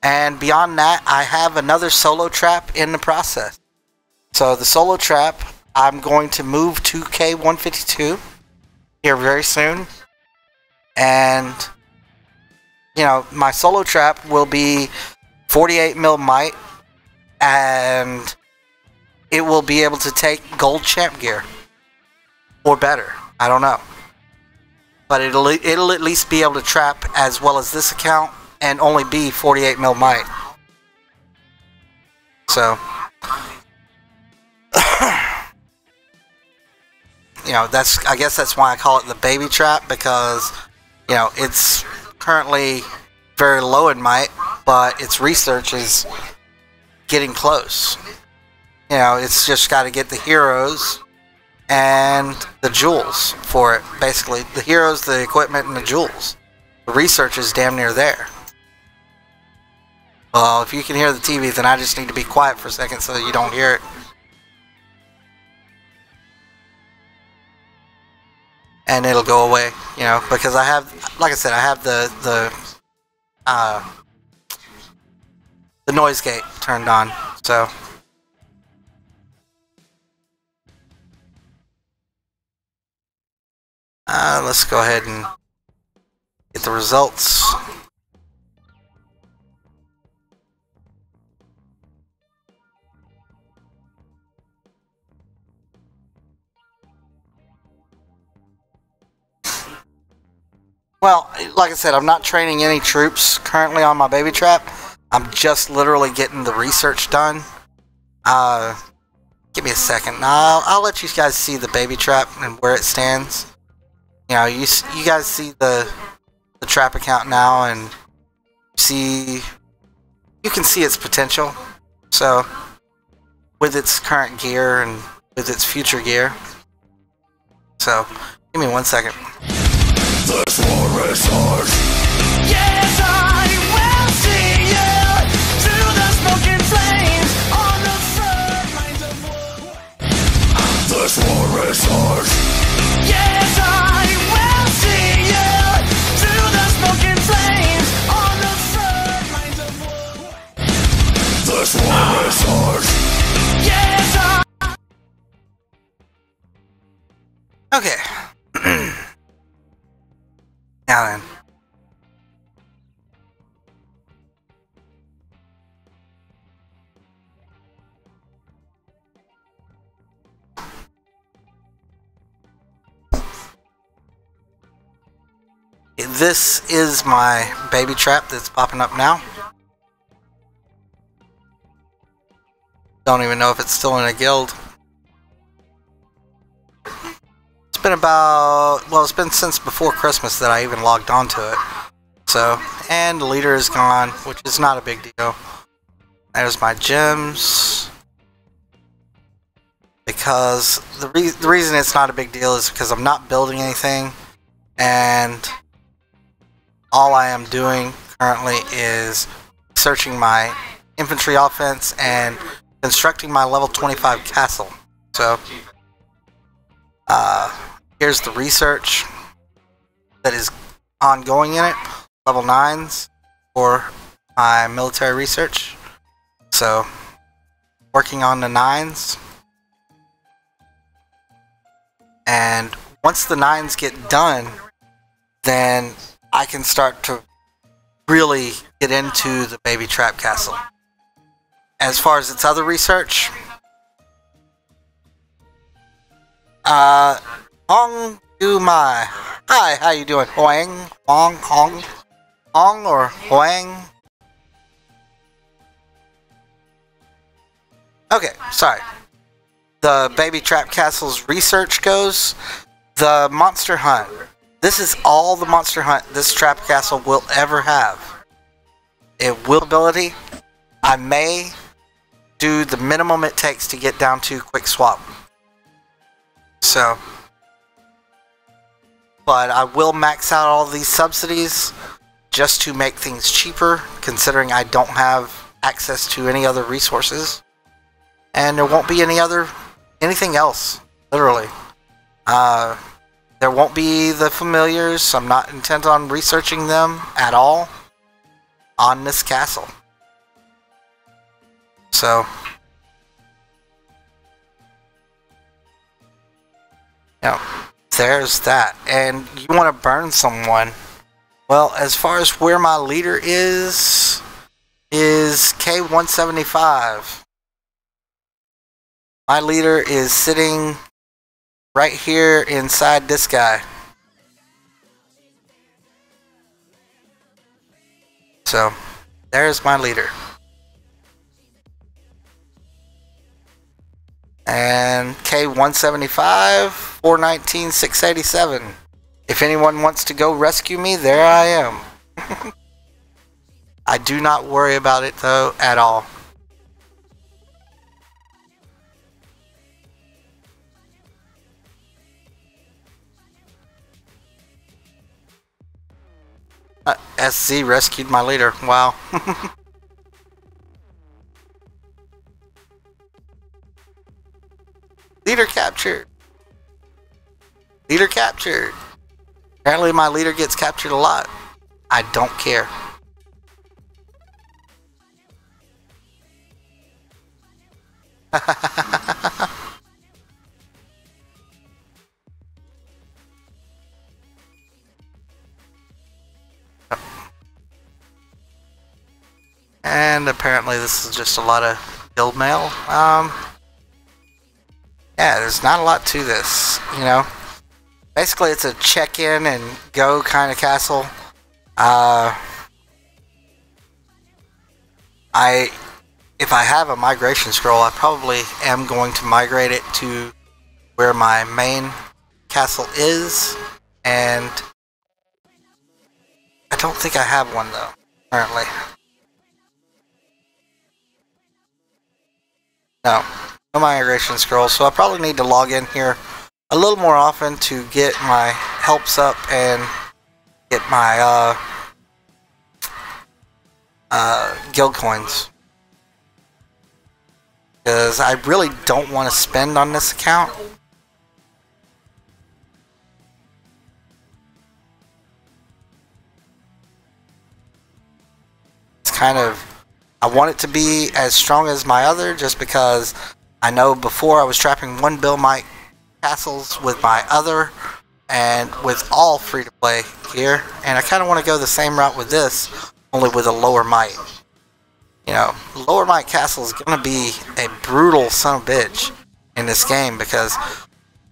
and beyond that, I have another solo trap in the process. So the solo trap, I'm going to move to K152 here very soon, and you know, my solo trap will be 48 mil might, and it will be able to take gold champ gear or better. I don't know. But it'll at least be able to trap as well as this account, and only be 48 mil might. So, you know, I guess that's why I call it the baby trap, because, you know, it's currently very low in might, but its research is getting close. You know, it's just got to get the heroes and the jewels for it, basically. The heroes, the equipment, and the jewels. The research is damn near there. Well, if you can hear the TV, then I just need to be quiet for a second so that you don't hear it. And it'll go away, you know, because I have, like I said, I have the noise gate turned on, so. Let's go ahead and get the results. Well, like I said, I'm not training any troops currently on my baby trap. I'm just literally getting the research done. Give me a second. I'll let you guys see the baby trap and where it stands. You know, you guys see the trap account now, and you can see its potential. So, with its current gear and with its future gear. So, give me 1 second. This war is hard. Yes, I will see you through the smoking flames on the front lines of war. This war is hard. Yes, I will see you through the smoking flames on the front lines of war. This war is hard. Yes, I. Okay. Now then. This is my baby trap that's popping up now. Don't even know if it's still in a guild. It's been about, well, it's been since before Christmas that I even logged onto it. So, and the leader is gone, which is not a big deal. There's my gems. Because the reason it's not a big deal is because I'm not building anything, and all I am doing currently is searching my infantry offense and constructing my level 25 castle. So, here's the research that is ongoing in it. Level 9s for my military research. So, working on the 9s. And once the 9s get done, then I can start to really get into the baby trap castle. as far as its other research, Hong Du Mai. Hi, how you doing? Huang? Hong or Huang? Okay, sorry. The Baby Trap Castle's research goes, the Monster Hunt. This is all the Monster Hunt this Trap Castle will ever have. It will ability. I may do the minimum it takes to get down to quick swap. So, but I will max out all these subsidies just to make things cheaper, considering I don't have access to any other resources. And there won't be anything else, literally. There won't be the familiars. I'm not intent on researching them at all on this castle. So, yeah, there's that. And you want to burn someone. Well, as far as where my leader is K175. My leader is sitting right here inside this guy. So, there's my leader. And K175, 419, 687. If anyone wants to go rescue me, there I am. I do not worry about it though at all. SZ rescued my leader. Wow. Leader captured. Leader captured. Apparently my leader gets captured a lot. I don't care. And apparently this is just a lot of guild mail. Yeah, there's not a lot to this, you know. Basically, it's a check-in and go kind of castle. If I have a migration scroll, I probably am going to migrate it to where my main castle is, and I don't think I have one though, currently. No migration scroll, so I probably need to log in here a little more often to get my helps up and get my guild coins, because I really don't want to spend on this account. It's kind of, I want it to be as strong as my other, just because I know before I was trapping 1 bill might castles with my other and with all free-to-play here, and I kind of want to go the same route with this, only with a lower might. You know, lower might castle is going to be a brutal son of a bitch in this game, because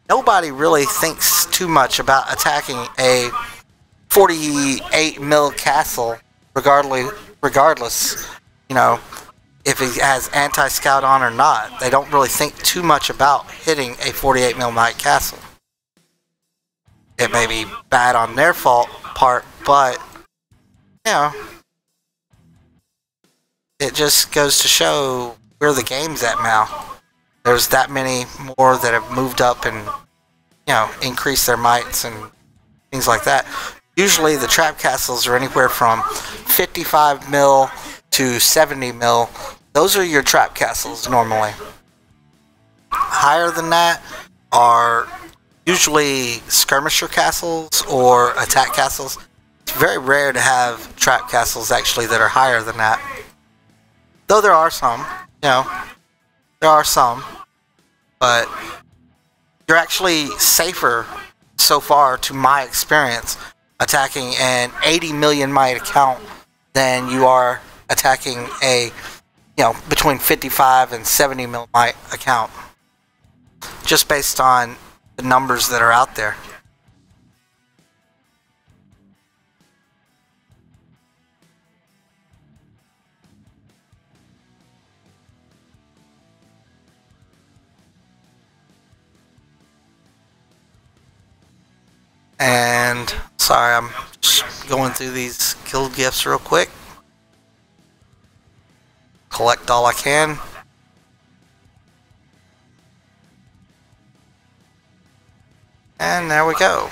nobody really thinks too much about attacking a 48 mil castle regardless, you know, if it has anti-scout on or not. They don't really think too much about hitting a 48 mil might castle. It may be bad on their part, but, you know, it just goes to show where the game's at now. There's that many more that have moved up and, you know, increased their mights and things like that. Usually the trap castles are anywhere from 55 mil to 70 mil. Those are your trap castles normally. Higher than that are usually skirmisher castles or attack castles. It's very rare to have trap castles actually that are higher than that. Though there are some, you know, there are some, but you're actually safer so far, to my experience, attacking an 80 million might account than you are attacking a between 55 and 70 mil might account, just based on the numbers that are out there. And sorry, I'm just going through these guild gifts real quick. Collect all I can. And there we go.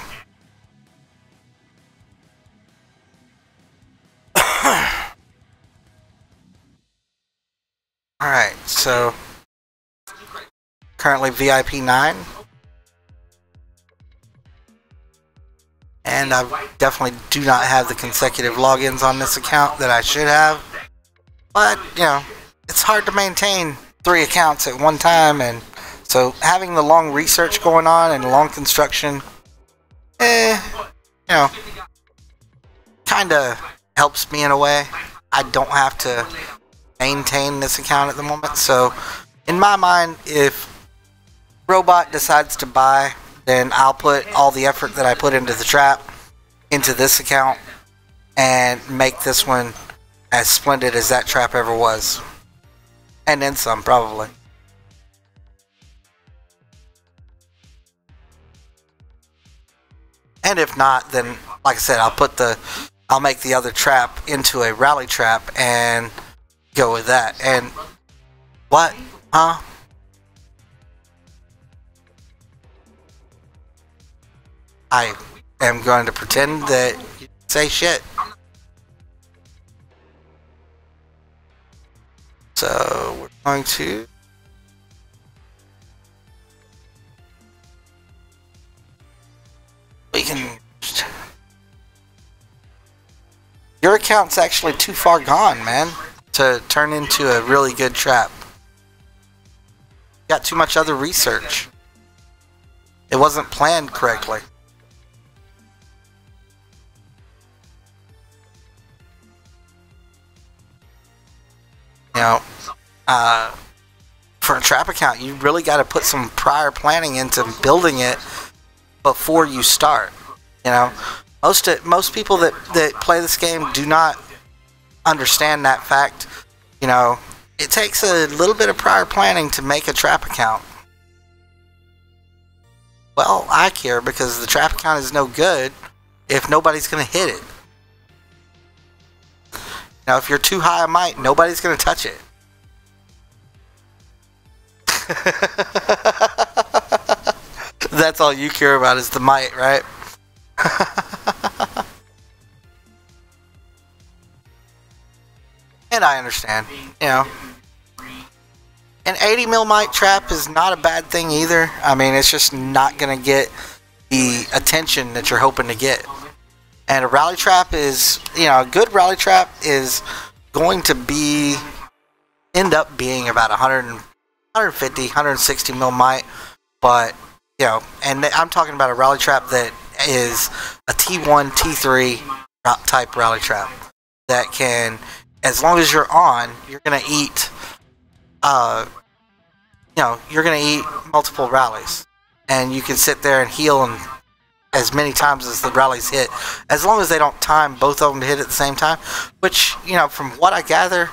Alright, so currently VIP 9. And I definitely do not have the consecutive logins on this account that I should have. But, it's hard to maintain 3 accounts at one time, and so having the long research going on and long construction, kind of helps me in a way. I don't have to maintain this account at the moment, so in my mind, if Robot decides to buy, then I'll put all the effort that I put into the trap into this account and make this one as splendid as that trap ever was. And then some, probably. And if not, then like I said, I'll make the other trap into a rally trap and go with that. And what? Huh? I am going to pretend that you didn't say shit. So we're going to your account's actually too far gone, man, to turn into a really good trap. Got too much other research. It wasn't planned correctly. For a trap account, you really got to put some prior planning into building it before you start. Most people that play this game do not understand that fact. It takes a little bit of prior planning to make a trap account. Well, I care, because the trap account is no good if nobody's going to hit it. If you're too high a might, nobody's going to touch it. That's all you care about is the might, right? And I understand, An 80 mil might trap is not a bad thing either. I mean, it's just not going to get the attention that you're hoping to get. And a rally trap is, a good rally trap is going to end up being about 150, 160 mil might. But, and I'm talking about a rally trap that is a T1, T3 type rally trap that can, as long as you're on, you're going to eat, you're going to eat multiple rallies. And you can sit there and heal and as many times as the rallies hit, as long as they don't time both of them to hit at the same time, which, from what I gather,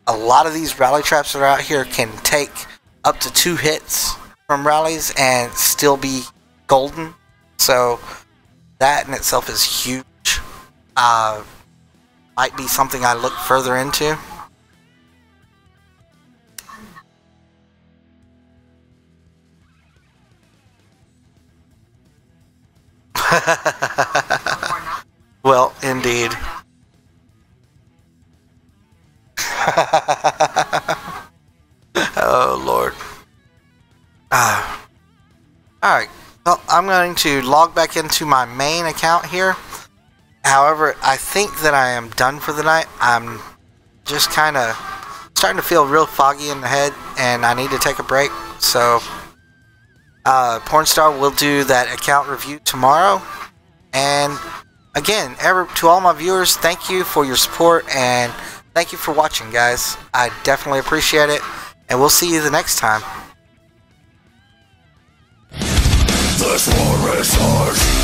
a lot of these rally traps that are out here can take up to 2 hits from rallies and still be golden. So that in itself is huge. Might be something I look further into. Well, indeed. Oh, Lord. Alright. Well, I'm going to log back into my main account here. However, I think that I am done for the night. I'm just kind of starting to feel real foggy in the head, and I need to take a break. So, Pornstar will do that account review tomorrow. And again, to all my viewers, thank you for your support, and thank you for watching, guys. I definitely appreciate it, and we'll see you the next time. This war is ours.